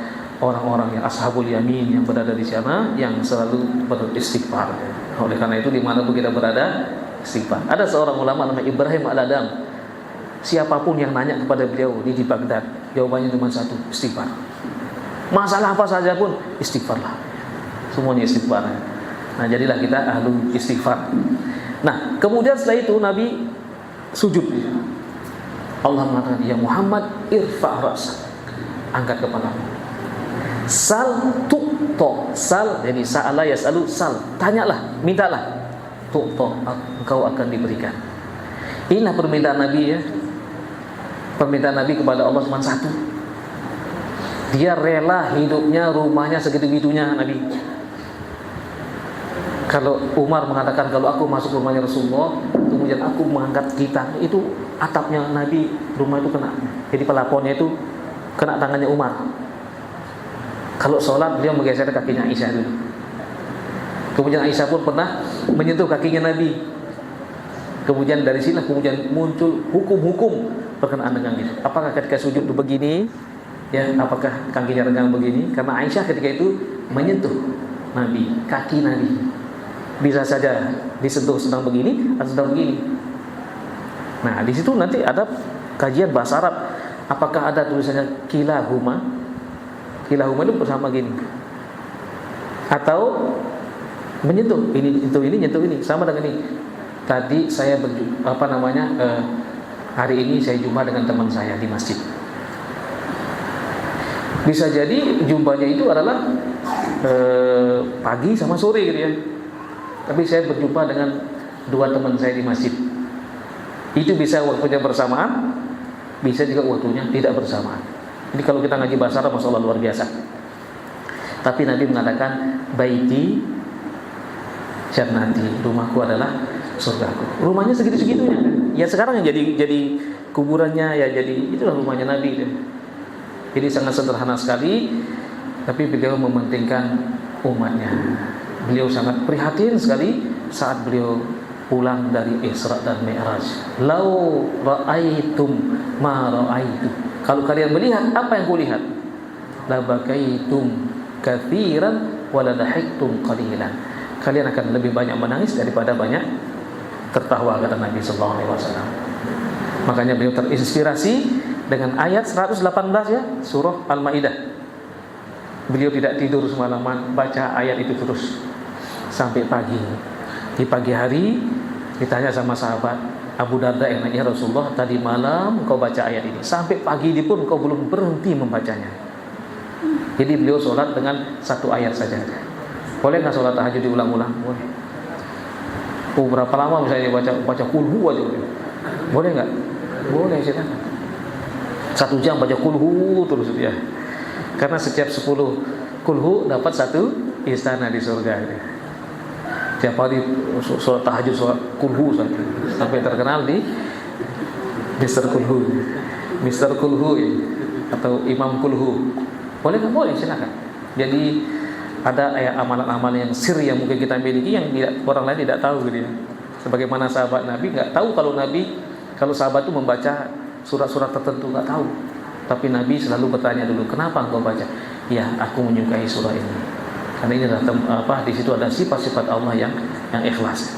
orang-orang yang ashabul yamin yang berada di sana yang selalu beristighfar. Oleh karena itu dimanapun kita berada, istighfar. Ada seorang ulama namanya Ibrahim Al-Adham. Siapapun yang nanya kepada beliau di Baghdad, jawabannya cuma satu, istighfar. Masalah apa saja pun istighfarlah. Semuanya istighfar. Nah, jadilah kita ahlu istighfar. Nah, kemudian setelah itu Nabi sujud. Allah mengatakan, "Ya Muhammad, irfa' ra'sak." Angkat kepalamu. Sal tu'to. Sal jadi sa'ala yas'alu sal. Tanyalah, mintalah. Tu'to, engkau akan diberikan. Inilah permintaan Nabi ya. Permintaan Nabi kepada Allah cuma satu. Dia rela hidupnya, rumahnya segitu-gitunya Nabi. Kalau Umar mengatakan kalau aku masuk rumahnya Rasulullah, kemudian aku mengangkat kita, itu atapnya Nabi, rumah itu kena. Jadi pelapornya itu kena tangannya Umar. Kalau sholat beliau menggeser kakinya Aisyah dulu. Kemudian Aisyah pun pernah menyentuh kakinya Nabi. Kemudian dari sini kemudian muncul hukum-hukum berkenaan dengan itu. Apakah ketika sujud itu begini? Ya, apakah kakinya renggang begini? Karena Aisyah ketika itu menyentuh Nabi, kaki Nabi. Bisa saja disentuh sedang begini atau sedang begini. Nah, di situ nanti ada kajian bahasa Arab. Apakah ada tulisannya kilahuma? Kilahuma itu bersama gini. Atau menyentuh ini, nyentuh ini, sama dengan ini. Tadi saya hari ini saya jumpa dengan teman saya di masjid. Bisa jadi jumpanya itu adalah pagi sama sore gitu ya. Tapi saya berjumpa dengan dua teman saya di masjid. Itu bisa waktunya bersamaan, bisa juga waktunya tidak bersamaan. Jadi kalau kita ngaji bahasa Arab, masya Allah luar biasa. Tapi Nabi mengatakan, baiti jannati, rumahku adalah surgaku. Rumahnya segitu-segitunya. Ya sekarang yang jadi kuburannya, ya jadi itulah rumahnya Nabi itu. Jadi sangat sederhana sekali, tapi beliau mementingkan umatnya. Beliau sangat prihatin sekali saat beliau pulang dari Isra dan Mi'raj. Lau ra'aitum ma ra'aitu. Kalau kalian melihat apa yang kulihat, la bakaitum katsiran wa la dahiktum qalilan. Kalian akan lebih banyak menangis daripada banyak tertawa, kata Nabi sallallahu alaihi wasallam. Makanya beliau terinspirasi dengan ayat 118 ya, surah Al-Maidah. Beliau tidak tidur semalaman, baca ayat itu terus sampai pagi. Di pagi hari ditanya sama sahabat Abu Darda yang nanya, Rasulullah, tadi malam kau baca ayat ini, sampai pagi ini pun kau belum berhenti membacanya. Jadi beliau sholat dengan satu ayat saja. Boleh nggak sholat tahajud diulang-ulang? Boleh. Berapa lama misalnya baca kulhu aja? Boleh nggak? Boleh, silakan. 1 jam baca kulhu terus ya. Karena setiap 10 kulhu dapat 1 istana di surga gitu. Tiap hari sholat tahajud, sholat kulhu sampai terkenal di Mr. Kulhu, Mr. Kulhu ya, atau Imam Kulhu. Boleh nggak? Boleh, silakan. Jadi ada amalan-amalan yang sir yang mungkin kita miliki yang orang lain tidak tahu gitu ya. Sebagaimana sahabat Nabi nggak tahu kalau sahabat itu membaca surat-surat tertentu, nggak tahu. Tapi Nabi selalu bertanya dulu, kenapa engkau baca? Ya, aku menyukai surah ini. Karena ini adalah di situ ada sifat-sifat Allah yang ikhlas.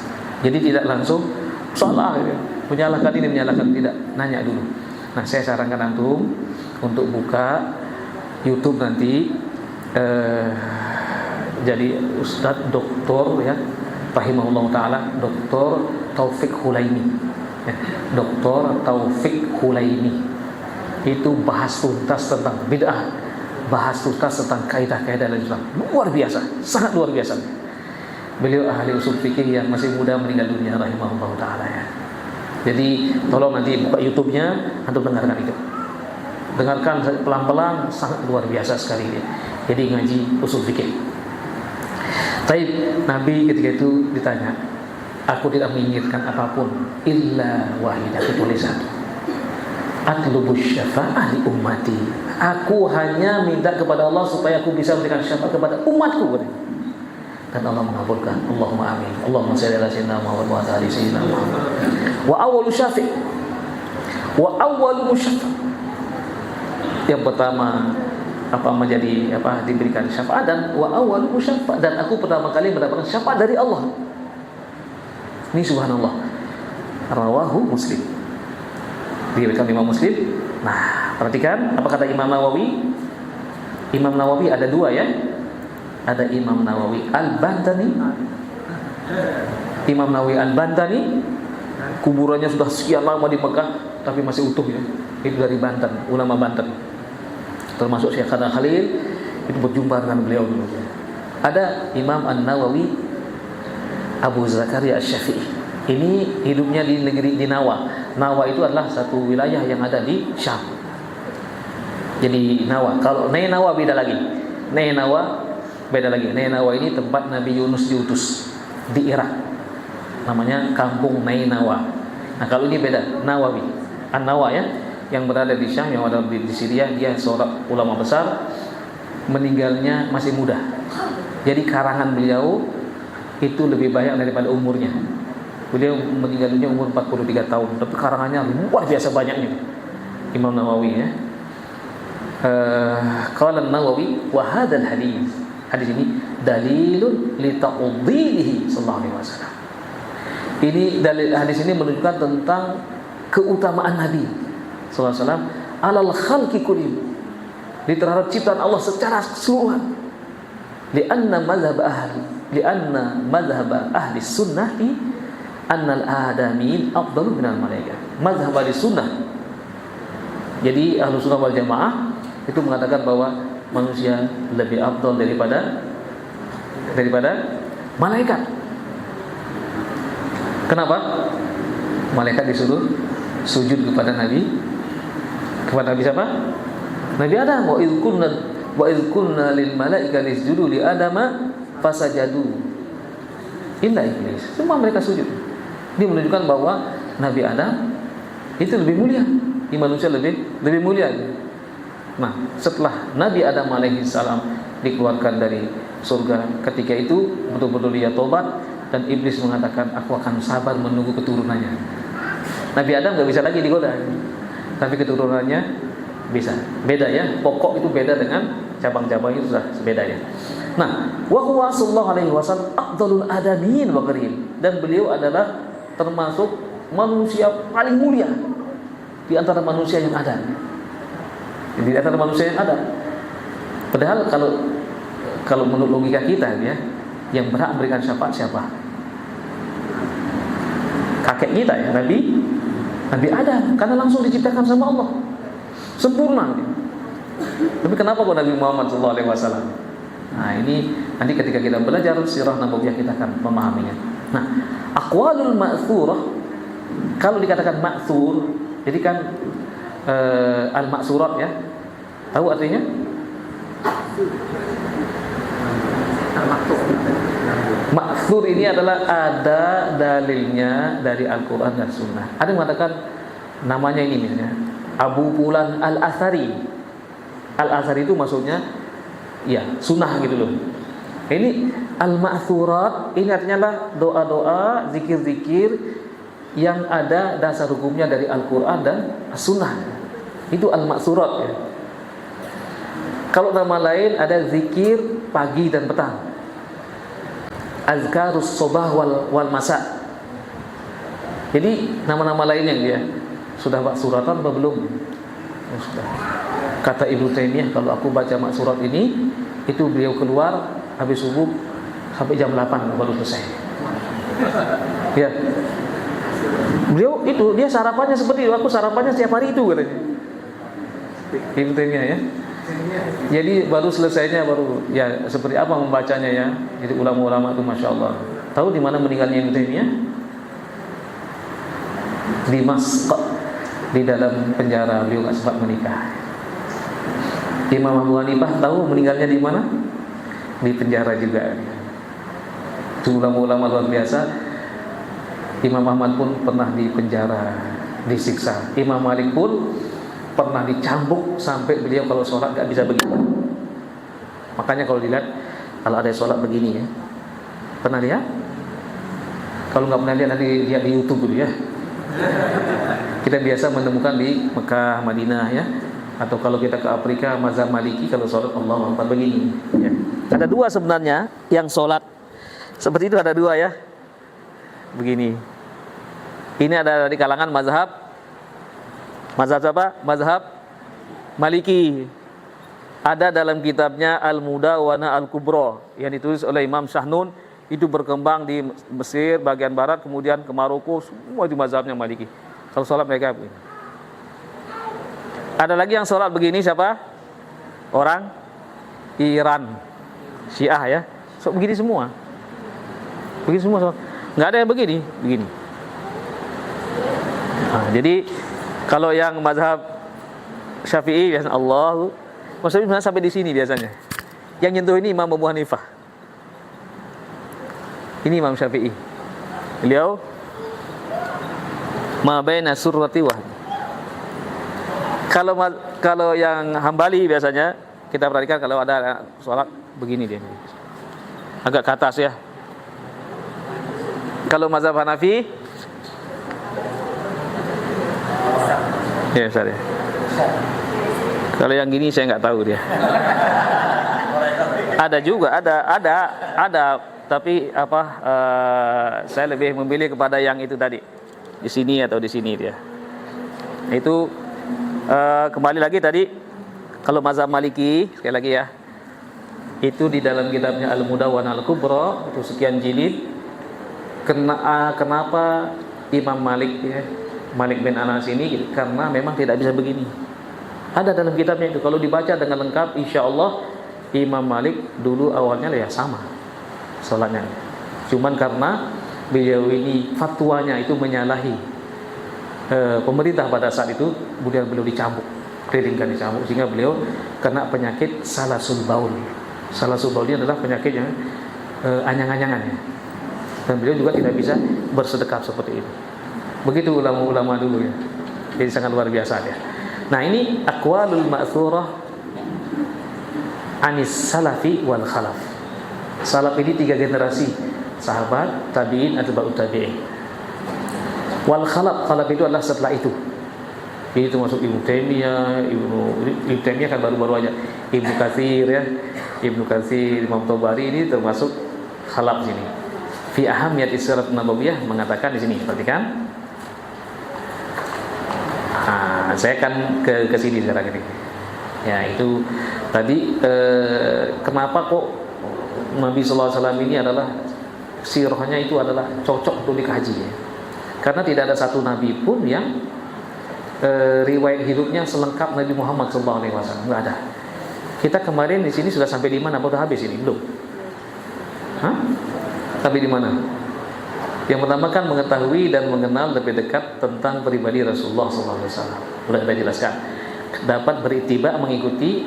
Jadi tidak langsung salah gitu. Menyalahkan ini, menyalahkan tidak, nanya dulu. Nah, saya sarankan antum untuk buka YouTube nanti jadi Ustadz Doktor ya, rahimahullah taala, Doktor Taufik Hulaimi. Doktor Taufik Hulaimi itu bahas tuntas tentang bid'ah, bahas tuntas tentang kaidah-kaidah Islam. Luar biasa, sangat luar biasa. Beliau ahli usul fikih yang masih muda meninggal dunia rahimahullah taala ya. Jadi tolong nanti buka YouTube-nya, antum dengarkan itu. Dengarkan pelan-pelan, sangat luar biasa sekali dia. Jadi ngaji usul fikih. Tapi Nabi ketika itu ditanya, aku tidak menginginkan apapun illa wahidah, kecuali satu. Atlubus syafa'ah li ummati. Aku hanya minta kepada Allah supaya aku bisa memberikan syafaat kepada umatku. Dan Allah mengabulkan. Allahumma amin. Allahumma shalli ala sayyidina Muhammad wa ala ali sayyidina Muhammad. Wa awwalu syafi' wa awwalu musyafa'. Yang pertama diberikan syafaat, dan wa awwalu musyafa', dan aku pertama kali mendapatkan syafaat dari Allah. Ini subhanallah. Rawahu Muslim. Diriwayatkan Imam Muslim. Nah, perhatikan apa kata Imam Nawawi. Imam Nawawi ada dua ya. Ada Imam Nawawi Al-Bantani. Imam Nawawi Al-Bantani, kuburannya sudah sekian lama di Mekah tapi masih utuh ya. Itu dari Banten, ulama Banten. Termasuk Syekh Khalil itu berjumpa dengan beliau dulu. Ada Imam An-Nawawi Abu Zakaria Asy-Syafi'i. Ini hidupnya di negeri di Nawa. Nawa itu adalah satu wilayah yang ada di Syam. Jadi Nawa. Kalau Nainawa beda lagi. Nainawa beda lagi. Nainawa ini tempat Nabi Yunus diutus di Irak. Namanya Kampung Nainawa. Nah, kalau ini beda, Nawawi. An-Nawa ya, yang berada di Syam, yang ada di Syria. Dia seorang ulama besar, meninggalnya masih muda. Jadi karangan beliau itu lebih banyak daripada umurnya. Beliau meninggal dunia umur 43 tahun, tapi karangannya luar biasa banyaknya. Imam Nawawi ya. Qala An-Nawawi wa hadzal hadis. Hadis ini dalilun li ta'dhilihi sallallahu alaihi wasallam. Ini dalil, hadis ini menunjukkan tentang keutamaan Nabi sallallahu alaihi wasallam alal khalqi kullihim, di terhadap ciptaan Allah secara keseluruhan. Li'anna mazhab ahli li'anna madhhab ahli sunnati annal adamin afdalu minal malaikat. Madhhab ahli sunnah, jadi ahlu sunnah wal jamaah itu mengatakan bahwa manusia lebih afdal daripada malaikat. Kenapa? Malaikat disuruh sujud kepada Nabi siapa? Nabi Adam. Wa idh qulna lil malaikati isjudu li adama fasajadu illa iblis. Semua mereka sujud. Dia menunjukkan bahwa Nabi Adam itu lebih mulia, di manusia lebih mulia. Nah, setelah Nabi Adam alaihi salam dikeluarkan dari surga, ketika itu betul-betul dia tobat, dan iblis mengatakan, aku akan sabar menunggu keturunannya. Nabi Adam gak bisa lagi digoda, tapi keturunannya bisa. Beda ya, pokok itu beda dengan cabang-cabang, itu sudah beda ya. Nah, wa huwa sallallahu alaihi wasallam afdalul adamin wa karim, dan beliau adalah termasuk manusia paling mulia di antara manusia yang ada. Di antara manusia yang ada. Padahal kalau menurut logika kita ya, yang berhak memberikan syafaat siapa? Kakek kita ya, Nabi Adam, karena langsung diciptakan sama Allah, sempurna. Tapi kenapa kok Nabi Muhammad SAW? Nah, ini nanti ketika kita belajar sirah nabawiyah kita akan memahaminya. Nah, aqwalul ma'thurah, kalau dikatakan ma'thur, jadi kan al-ma'surat ya, tahu artinya? Ma'thur ini adalah ada dalilnya dari Al-Quran dan Sunnah. Ada yang mengatakan namanya ini misalnya Abu Fulan Al-Athari. Al-Athari itu maksudnya ya sunnah gitu loh. Ini al-ma'thurat, ini artinya lah doa-doa, zikir-zikir yang ada dasar hukumnya dari Al-Quran dan Sunnah. Itu al-ma'thurat ya. Kalau nama lain ada zikir pagi dan petang, azkarus sobah wal masa. Jadi nama-nama lain yang dia sudah suratan atau belum? Sudah. Kata Ibnu Taimiyah, kalau aku baca maksurat ini, itu beliau keluar habis subuh sampai jam 8 baru selesai. Ya. Beliau itu dia sarapannya seperti itu. Aku sarapannya setiap hari itu katanya. Ibnu Taimiyah ya. Jadi baru selesainya baru ya seperti apa membacanya ya. Jadi ulama-ulama itu masya Allah. Tahu di mana meninggalnya Ibnu Taimiyah? Di Masqat, di dalam penjara. Beliau nggak sempat menikah. Imam Abu Hanifah tahu meninggalnya di mana? Di penjara juga. Itu ulama-ulama luar biasa. Imam Ahmad pun pernah di penjara, disiksa. Imam Malik pun pernah dicambuk sampai beliau kalau sholat gak bisa begini. Makanya kalau dilihat, kalau ada sholat begini ya, pernah lihat? Kalau nggak pernah lihat nanti lihat di YouTube dulu ya. Kita biasa menemukan di Mekah, Madinah ya, atau kalau kita ke Afrika, mazhab Maliki kalau sholat Allahu Akbar begini. Ya. Ada dua sebenarnya yang sholat seperti itu, ada dua ya, begini. Ini ada di kalangan mazhab apa? Mazhab Maliki. Ada dalam kitabnya Al-Mudawana Al-Kubra yang ditulis oleh Imam Shahnun. Itu berkembang di Mesir bagian barat, kemudian ke Maroko, semua di mazhabnya Maliki. Kalau sholat mereka begini. Ada lagi yang sholat begini siapa? Orang Iran, Syiah ya. So, begini semua. Begini semua sholat. Nggak ada yang begini. Nah, jadi kalau yang mazhab Syafi'i biasanya Allah, maksudnya sampai di sini biasanya. Yang nyentuh ini Imam Abu Hanifah. Ini Imam Syafi'i. Beliau ma baina surrati wa. Kalau yang Hambali biasanya kita perhatikan kalau ada sholat begini dia. Agak ke atas ya. Kalau mazhab Hanafi ya, Ustaz ya. Kalau yang gini saya nggak tahu dia. Ada juga, ada. Tapi saya lebih memilih kepada yang itu tadi, di sini atau di sini dia. Itu kembali lagi tadi, kalau mazhab Maliki sekali lagi ya, Itu di dalam kitabnya Al-Mudawwanah Al-Kubra, itu sekian jilid. Kenapa Imam Malik ya, Malik bin Anas ini, karena memang tidak bisa begini. Ada dalam kitabnya itu, kalau dibaca dengan lengkap, insya Allah Imam Malik dulu awalnya ya sama sholatnya. Cuman karena beliau ini fatwanya itu menyalahi pemerintah pada saat itu, kemudian beliau dicambuk, kelilingkan dicambuk, sehingga beliau kena penyakit salasul baul. Salasul baul ini adalah penyakit yang anyang-anyangan ya. Dan beliau juga tidak bisa bersedekap seperti itu. Begitu ulama-ulama dulu ya. Jadi sangat luar biasa ya. Nah, ini aqwalul ma'thurah anis salafi wal khalaf. Salaf ini 3 generasi, sahabat, tabi'in, atba'ut tabi'in. Wal khalaf itu adalah setelah itu. Ini termasuk Ibnu Taimiyah kan baru-baru aja. Ibnu Katsir ya. Ibnu Katsir, Imam Tabari ini termasuk khalaf sini. Fi ahamiyat Sirat Nabawiyah mengatakan di sini, perhatikan. Saya akan ke sini sekarang ini. Ya, itu tadi kenapa kok Nabi sallallahu alaihi wasallam ini adalah sirahnya itu adalah cocok untuk dikaji ya. Karena tidak ada satu nabi pun yang riwayat hidupnya selengkap Nabi Muhammad sallallahu alaihi wasallam, enggak ada. Kita kemarin di sini sudah sampai di mana? Sudah habis ini belum? Hah? Tapi di mana? Yang pertama kan mengetahui dan mengenal lebih dekat tentang pribadi Rasulullah SAW. Sudah kita jelaskan. Dapat beritiba mengikuti,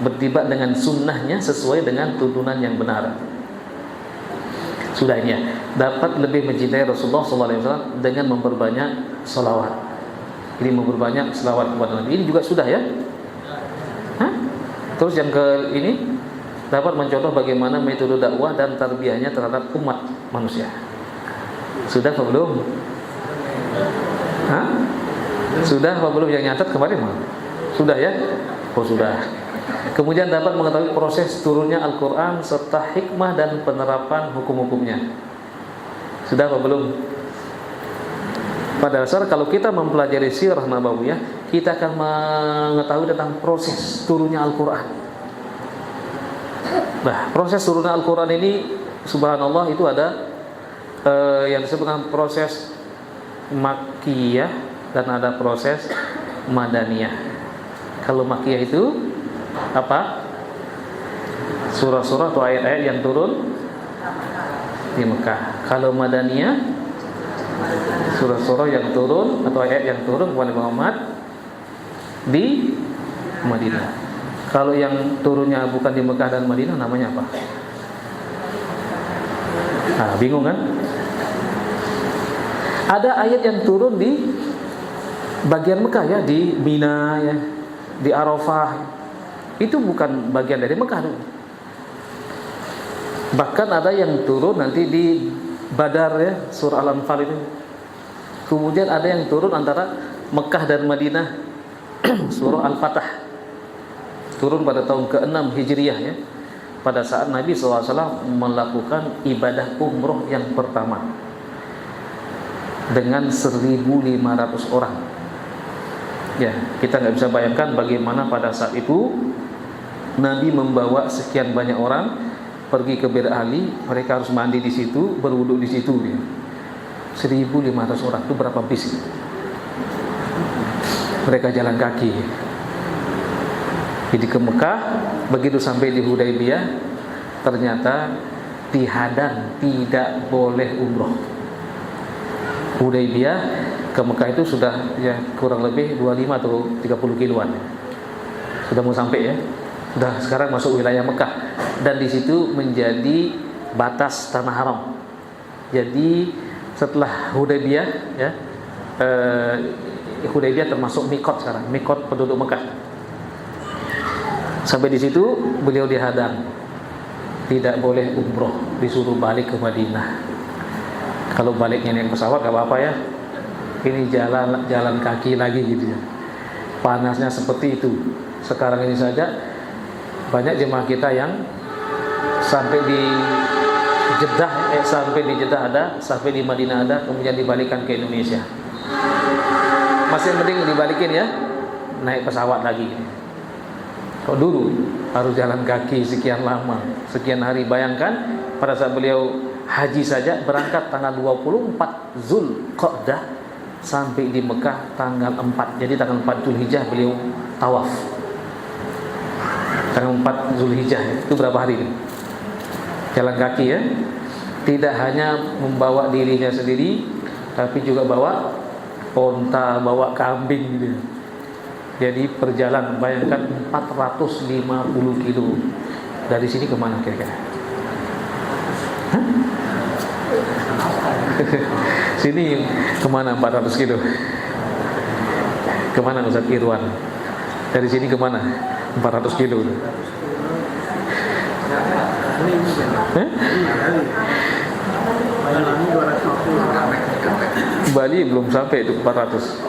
beritiba dengan sunnahnya sesuai dengan tuntunan yang benar. Sudah ini ya. Dapat lebih mencintai Rasulullah SAW dengan memperbanyak salawat. Ini memperbanyak salawat kepada Nabi. Ini juga sudah ya. Hah? Terus yang ke ini, dapat mencontoh bagaimana metode dakwah dan tarbiyahnya terhadap umat manusia. Sudah apa belum? Hah? Sudah apa belum yang nyatat kemarin? Sudah ya? Oh sudah. Kemudian dapat mengetahui proses turunnya Al-Quran serta hikmah dan penerapan hukum-hukumnya. Sudah apa belum? Pada dasar kalau kita mempelajari sirah nabawiyah, kita akan mengetahui tentang proses turunnya Al-Quran. Nah, proses turunnya Al-Quran ini subhanallah itu ada yang disebut dengan proses Makkiyah dan ada proses Madaniyah. Kalau Makkiyah itu apa? Surah-surah atau ayat-ayat yang turun di Mekah. Kalau Madaniyah, surah-surah yang turun atau ayat yang turun kepada Muhammad di Madinah. Kalau yang turunnya bukan di Mekah dan Madinah namanya apa? Nah, bingung kan? Ada ayat yang turun di bagian Mekah ya, di Mina ya, di Arafah. Itu bukan bagian dari Mekah dong. Bahkan ada yang turun nanti di Badar ya, surah Al-Anfal itu. Kemudian ada yang turun antara Mekah dan Madinah, surah Al-Fatah. Turun pada tahun ke-6 Hijriah ya. Pada saat Nabi SAW melakukan ibadah umroh yang pertama dengan 1.500 orang. Ya, kita nggak bisa bayangkan bagaimana pada saat itu Nabi membawa sekian banyak orang pergi ke Bir Ali, mereka harus mandi di situ, berwudu di situ. Ya. 1.500 orang itu berapa bis? Mereka jalan kaki. Jadi ke Mekah, begitu sampai di Hudaybiyah, ternyata dihadang, tidak boleh umroh. Hudaybiyah ke Mekah itu sudah ya kurang lebih 25 atau 30 kiloan. Sudah mau sampai ya. Sudah sekarang masuk wilayah Mekah dan di situ menjadi batas tanah haram. Jadi setelah Hudaybiyah ya, Hudaybiyah termasuk mikot sekarang, mikot penduduk Mekah. Sampai di situ beliau dihadang, tidak boleh umroh, disuruh balik ke Madinah. Kalau baliknya naik pesawat gak apa-apa ya, ini jalan kaki lagi gitu ya. Panasnya seperti itu. Sekarang ini saja banyak jemaah kita yang sampai di Jeddah, sampai di Jeddah ada, sampai di Madinah ada, kemudian dibalikan ke Indonesia. Masih mending dibalikin ya, naik pesawat lagi. Kok dulu harus jalan kaki sekian lama, sekian hari. Bayangkan pada saat beliau haji saja berangkat tanggal 24 Zulqa'dah sampai di Mekah tanggal 4. Jadi tanggal 4 Zulhijjah beliau tawaf. Tanggal 4 Zulhijjah itu berapa hari? Jalan kaki ya. Tidak hanya membawa dirinya sendiri, tapi juga bawa onta, bawa kambing gitu. Jadi perjalanan, bayangkan 450 kilo. Dari sini kemana kira-kira? Sini kemana 400 kilo? Kemana Ustaz Irwan? Dari sini kemana 400 kilo? Bali belum sampai itu 400.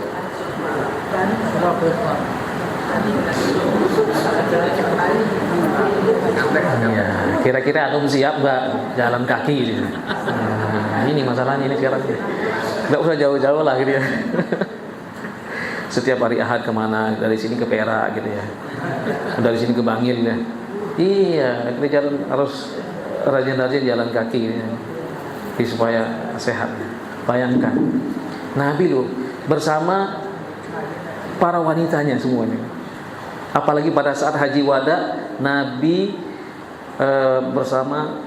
Ya, kira-kira antum siap nggak jalan kaki gitu. Nah, ini masalahnya ini sekarang. Nggak usah jauh-jauh lah gitu ya. Setiap hari Ahad kemana? Dari sini ke Perak gitu ya. Dari sini ke Bangil ya. Iya, kita jalan harus rajin-rajin jalan kaki gitu ya. Supaya sehat. Bayangkan Nabi loh bersama para wanitanya semuanya. Apalagi pada saat haji wada, Nabi bersama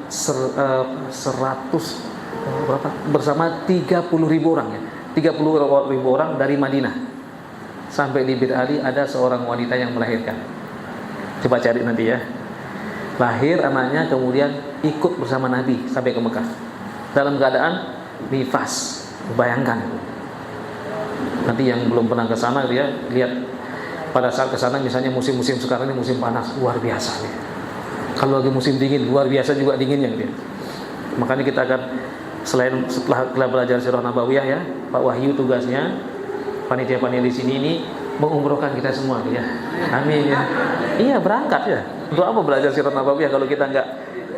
30.000 orang ya. 30.000 orang dari Madinah. Sampai di Bir Ali ada seorang wanita yang melahirkan. Coba cari nanti ya. Lahir anaknya kemudian ikut bersama Nabi sampai ke Mekah. Dalam keadaan nifas. Bayangkan. Nanti yang belum pernah ke sana dia lihat pada saat ke sana misalnya musim-musim sekarang ini musim panas luar biasa nih. Kalau lagi musim dingin luar biasa juga dinginnya dia. Makanya kita akan setelah belajar sirah nabawiyah ya, Pak Wahyu tugasnya panitia-panitia di sini ini mengumrohkan kita semua ya. Amin ya. Iya berangkat ya. Untuk apa belajar sirah nabawiyah kalau kita enggak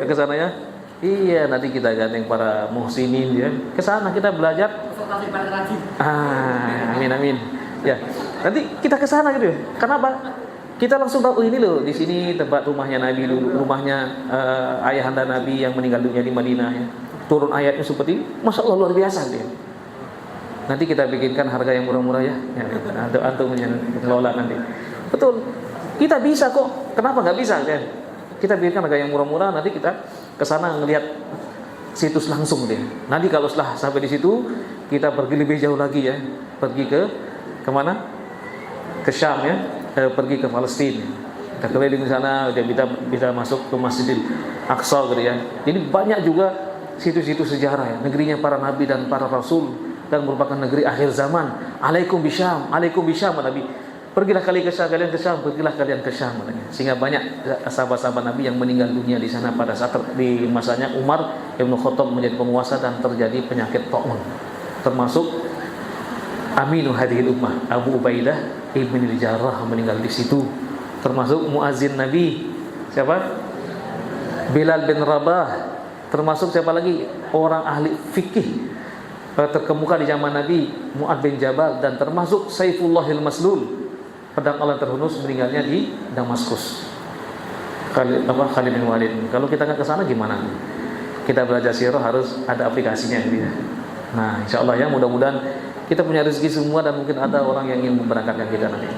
ke sana ya? Iya, nanti kita gandeng para muhsinin ya. Ke sana kita belajar. Amin amin. Ya. Nanti kita ke sana gitu ya. Kenapa? Kita langsung tahu ini loh, di sini tempat rumahnya Nabi dulu, rumahnya ayahanda Nabi yang meninggal dunia di Madinah ya. Turun ayatnya seperti ini, Masya Allah luar biasa dia. Nanti kita bikinkan harga yang murah-murah ya. Antum mengelola nanti. Betul. Kita bisa kok. Kenapa nggak bisa ya? Kita bikinkan harga yang murah-murah, nanti kita ke sana ngelihat situs langsung deh. Nanti kalau setelah sampai di situ, kita pergi lebih jauh lagi ya. Pergi ke kemana? Ke Syam ya. Pergi ke Palestina. Kita keliling di sana, kita bisa masuk ke Masjidil Aqsa gitu ya. Jadi banyak juga situs-situs sejarah ya. Negerinya para nabi dan para rasul dan merupakan negeri akhir zaman. Alaikum bisyam, Nabi. Pergilah kalian ke Syam, pergilah kalian ke Syam. Sehingga banyak sahabat-sahabat Nabi yang meninggal dunia di sana pada saat di masanya Umar Ibn Khattab menjadi penguasa dan terjadi penyakit ta'un. Termasuk Aminu hadhil ummah Abu Ubaidah Ibn Jarrah meninggal di situ. Termasuk muazzin Nabi siapa? Bilal bin Rabah. Termasuk siapa lagi? Orang ahli fikih terkemuka di zaman Nabi, Mu'ad bin Jabal, dan termasuk Saifullahil Maslul, pedang Allah terhunus, meninggalnya di Damaskus. Khalid bin Walid. Kalau kita nggak ke sana gimana? Kita belajar sirah harus ada aplikasinya gitu ya. Nah, insyaallah ya, mudah-mudahan kita punya rezeki semua dan mungkin ada orang yang ingin memberangkatkan kita nanti.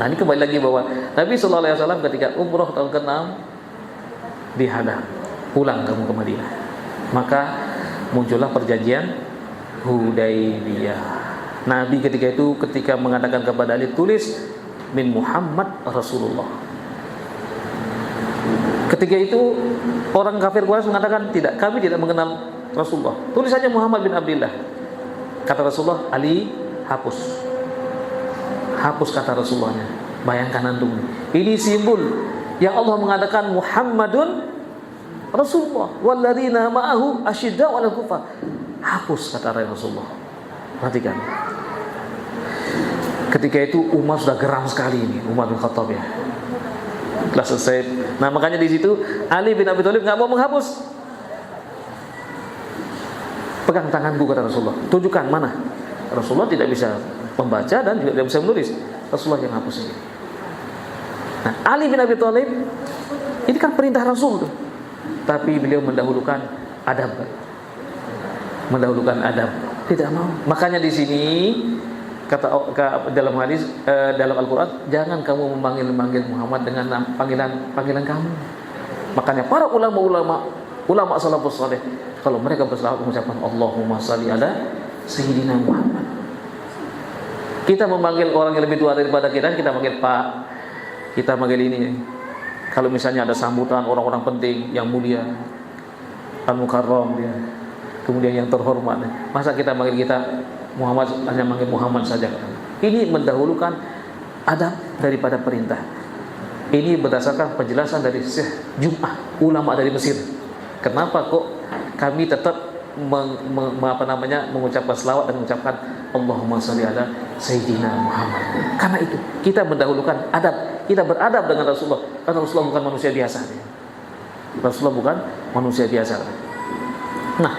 Nah, ini kembali lagi bahwa Nabi sallallahu alaihi wasallam ketika umroh tahun ke-6 dihadang, pulang kamu ke Madinah. Maka muncullah perjanjian Hudaybiyah. Nabi ketika itu ketika mengatakan kepada Ali, tulis min Muhammad Rasulullah. Ketika itu orang kafir Quraisy mengatakan tidak, kami tidak mengenal Rasulullah. Tulis saja Muhammad bin Abdullah. Kata Rasulullah, Ali hapus. Hapus kata Rasulullahnya. Bayangkan antum. Ini simbol yang Allah mengatakan Muhammadun Rasulullah walladzina ma'ahu asyidda 'alal kufar. Hapus kata Rasulullah. Perhatikan. Ketika itu Umar sudah geram sekali ini, Umar bin Khattab ya. Telah selesai. Nah, makanya di situ Ali bin Abi Thalib enggak mau menghapus. Pegang tanganku kata Rasulullah. Tunjukkan mana. Rasulullah tidak bisa membaca dan juga tidak bisa menulis. Rasulullah yang hapus ini. Nah, Ali bin Abi Thalib ini kan perintah Rasul tuh. Tapi beliau mendahulukan adab. Mendahulukan adab. Tidak mau. Makanya di sini kata dalam hadis dalam Al-Qur'an, jangan kamu memanggil Muhammad dengan panggilan kamu. Makanya para ulama salafus saleh kalau mereka berselawat mengucapkan Allahumma shalli ala sayyidina Muhammad. Kita memanggil orang yang lebih tua daripada kita manggil Pak. Kita manggil ini. Kalau misalnya ada sambutan orang-orang penting yang mulia, al-mukarram dia, kemudian yang terhormat, masa kita manggil kita Muhammad, hanya manggil Muhammad saja? Ini mendahulukan adab daripada perintah. Ini berdasarkan penjelasan dari Syekh Jum'ah, ulama dari Mesir. Kenapa kok kami tetap mengucapkan selawat dan mengucapkan Allahumma shalli ala sayyidina Muhammad? Karena itu kita mendahulukan adab. Kita beradab dengan Rasulullah, karena Rasulullah bukan manusia biasa. Rasulullah bukan manusia biasa. Nah,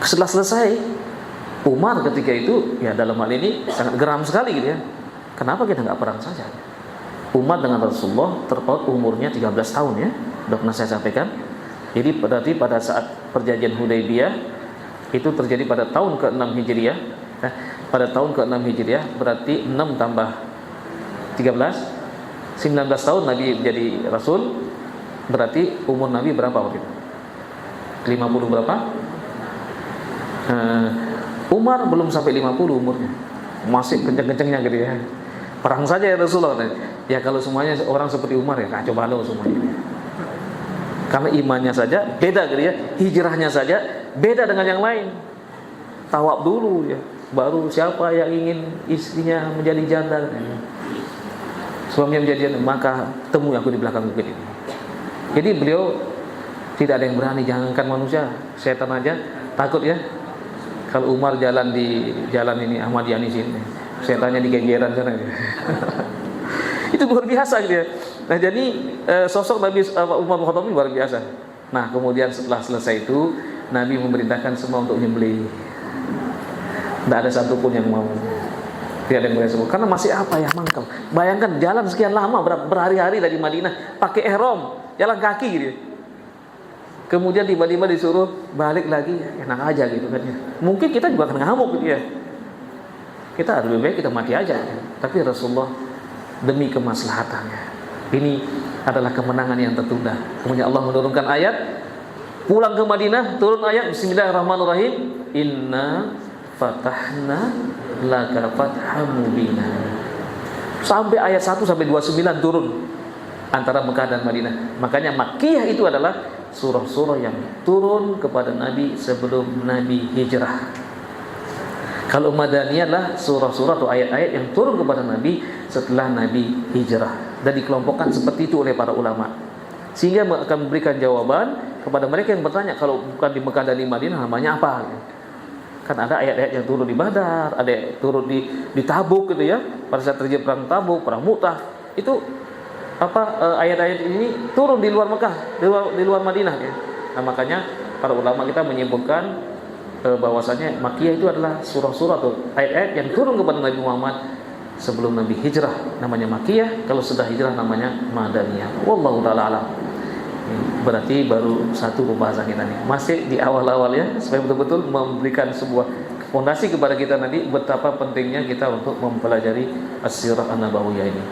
setelah selesai, Umar ketika itu, ya dalam hal ini sangat geram sekali gitu ya. Kenapa kita nggak perang saja? Umar dengan Rasulullah terpaut umurnya 13 tahun ya. Sudah pernah saya sampaikan. Jadi berarti pada saat perjanjian Hudaybiyah itu terjadi pada tahun ke-6 Hijriah. Nah, pada tahun ke-6 Hijriah berarti 6 tambah 13, 19 tahun Nabi jadi Rasul. Berarti umur Nabi berapa waktu itu? 50 berapa? Umar belum sampai 50 umurnya, masih kenceng-kencengnya gitu ya. Perang saja ya Rasulullah. Ya kalau semuanya orang seperti Umar ya kacau balau semuanya. Karena imannya saja beda gitu ya, hijrahnya saja beda dengan yang lain. Tawab dulu ya, baru siapa yang ingin istrinya menjadi janda, suaminya menjadi janda, maka temui aku di belakang bukit ini. Jadi beliau tidak ada yang berani, jangankan manusia, setan aja takut ya. Kalau Umar jalan di jalan ini Ahmad Yani sini, setannya digegeran sana. Itu luar biasa gitu ya. Nah jadi sosok Nabi Umar bin Khattab ini luar biasa. Nah kemudian setelah selesai itu Nabi memerintahkan semua untuk nyembelih. Tidak ada satupun yang mau. Tidak ada yang boleh semua. Karena masih apa ya mangkal. Bayangkan jalan sekian lama berhari-hari dari Madinah pakai ihram, jalan kaki gitu. Kemudian tiba-tiba disuruh balik lagi, enak aja gitu kan ya. Mungkin kita juga akan ngamuk gitu ya. Kita lebih baik kita mati aja. Tapi Rasulullah demi kemaslahatannya. Ini adalah kemenangan yang tertunda. Kemudian Allah menurunkan ayat, pulang ke Madinah, turun ayat Bismillahirrahmanirrahim, Inna fatahna laka fatham mubina. Sampai ayat 1 sampai 29 turun antara Mekah dan Madinah. Makanya Makkiyah itu adalah surah-surah yang turun kepada Nabi sebelum Nabi hijrah. Kalau Madaniyah adalah surah-surah atau ayat-ayat yang turun kepada Nabi setelah Nabi hijrah. Dan dikelompokkan seperti itu oleh para ulama. Sehingga akan memberikan jawaban kepada mereka yang bertanya, kalau bukan di Mekah dan di Madinah namanya apa? Kan ada ayat-ayat yang turun di Badar, ada yang turun di Tabuk gitu ya. Pada saat terjadi perang Tabuk, perang Mu'tah, itu ayat-ayat ini turun di luar Mekah, di luar Madinah ya. Nah makanya para ulama kita menyebutkan bahwasanya Makkiyah itu adalah surah-surah atau ayat-ayat yang turun kepada Nabi Muhammad sebelum Nabi hijrah, namanya Makkiyah. Kalau sudah hijrah namanya Madaniyah. Wallahu ta'ala alam. Berarti baru satu pembahasan kita nih, masih di awal-awal ya, supaya betul-betul memberikan sebuah fondasi kepada kita nanti betapa pentingnya kita untuk mempelajari as-sirah an-nabawiyah ini.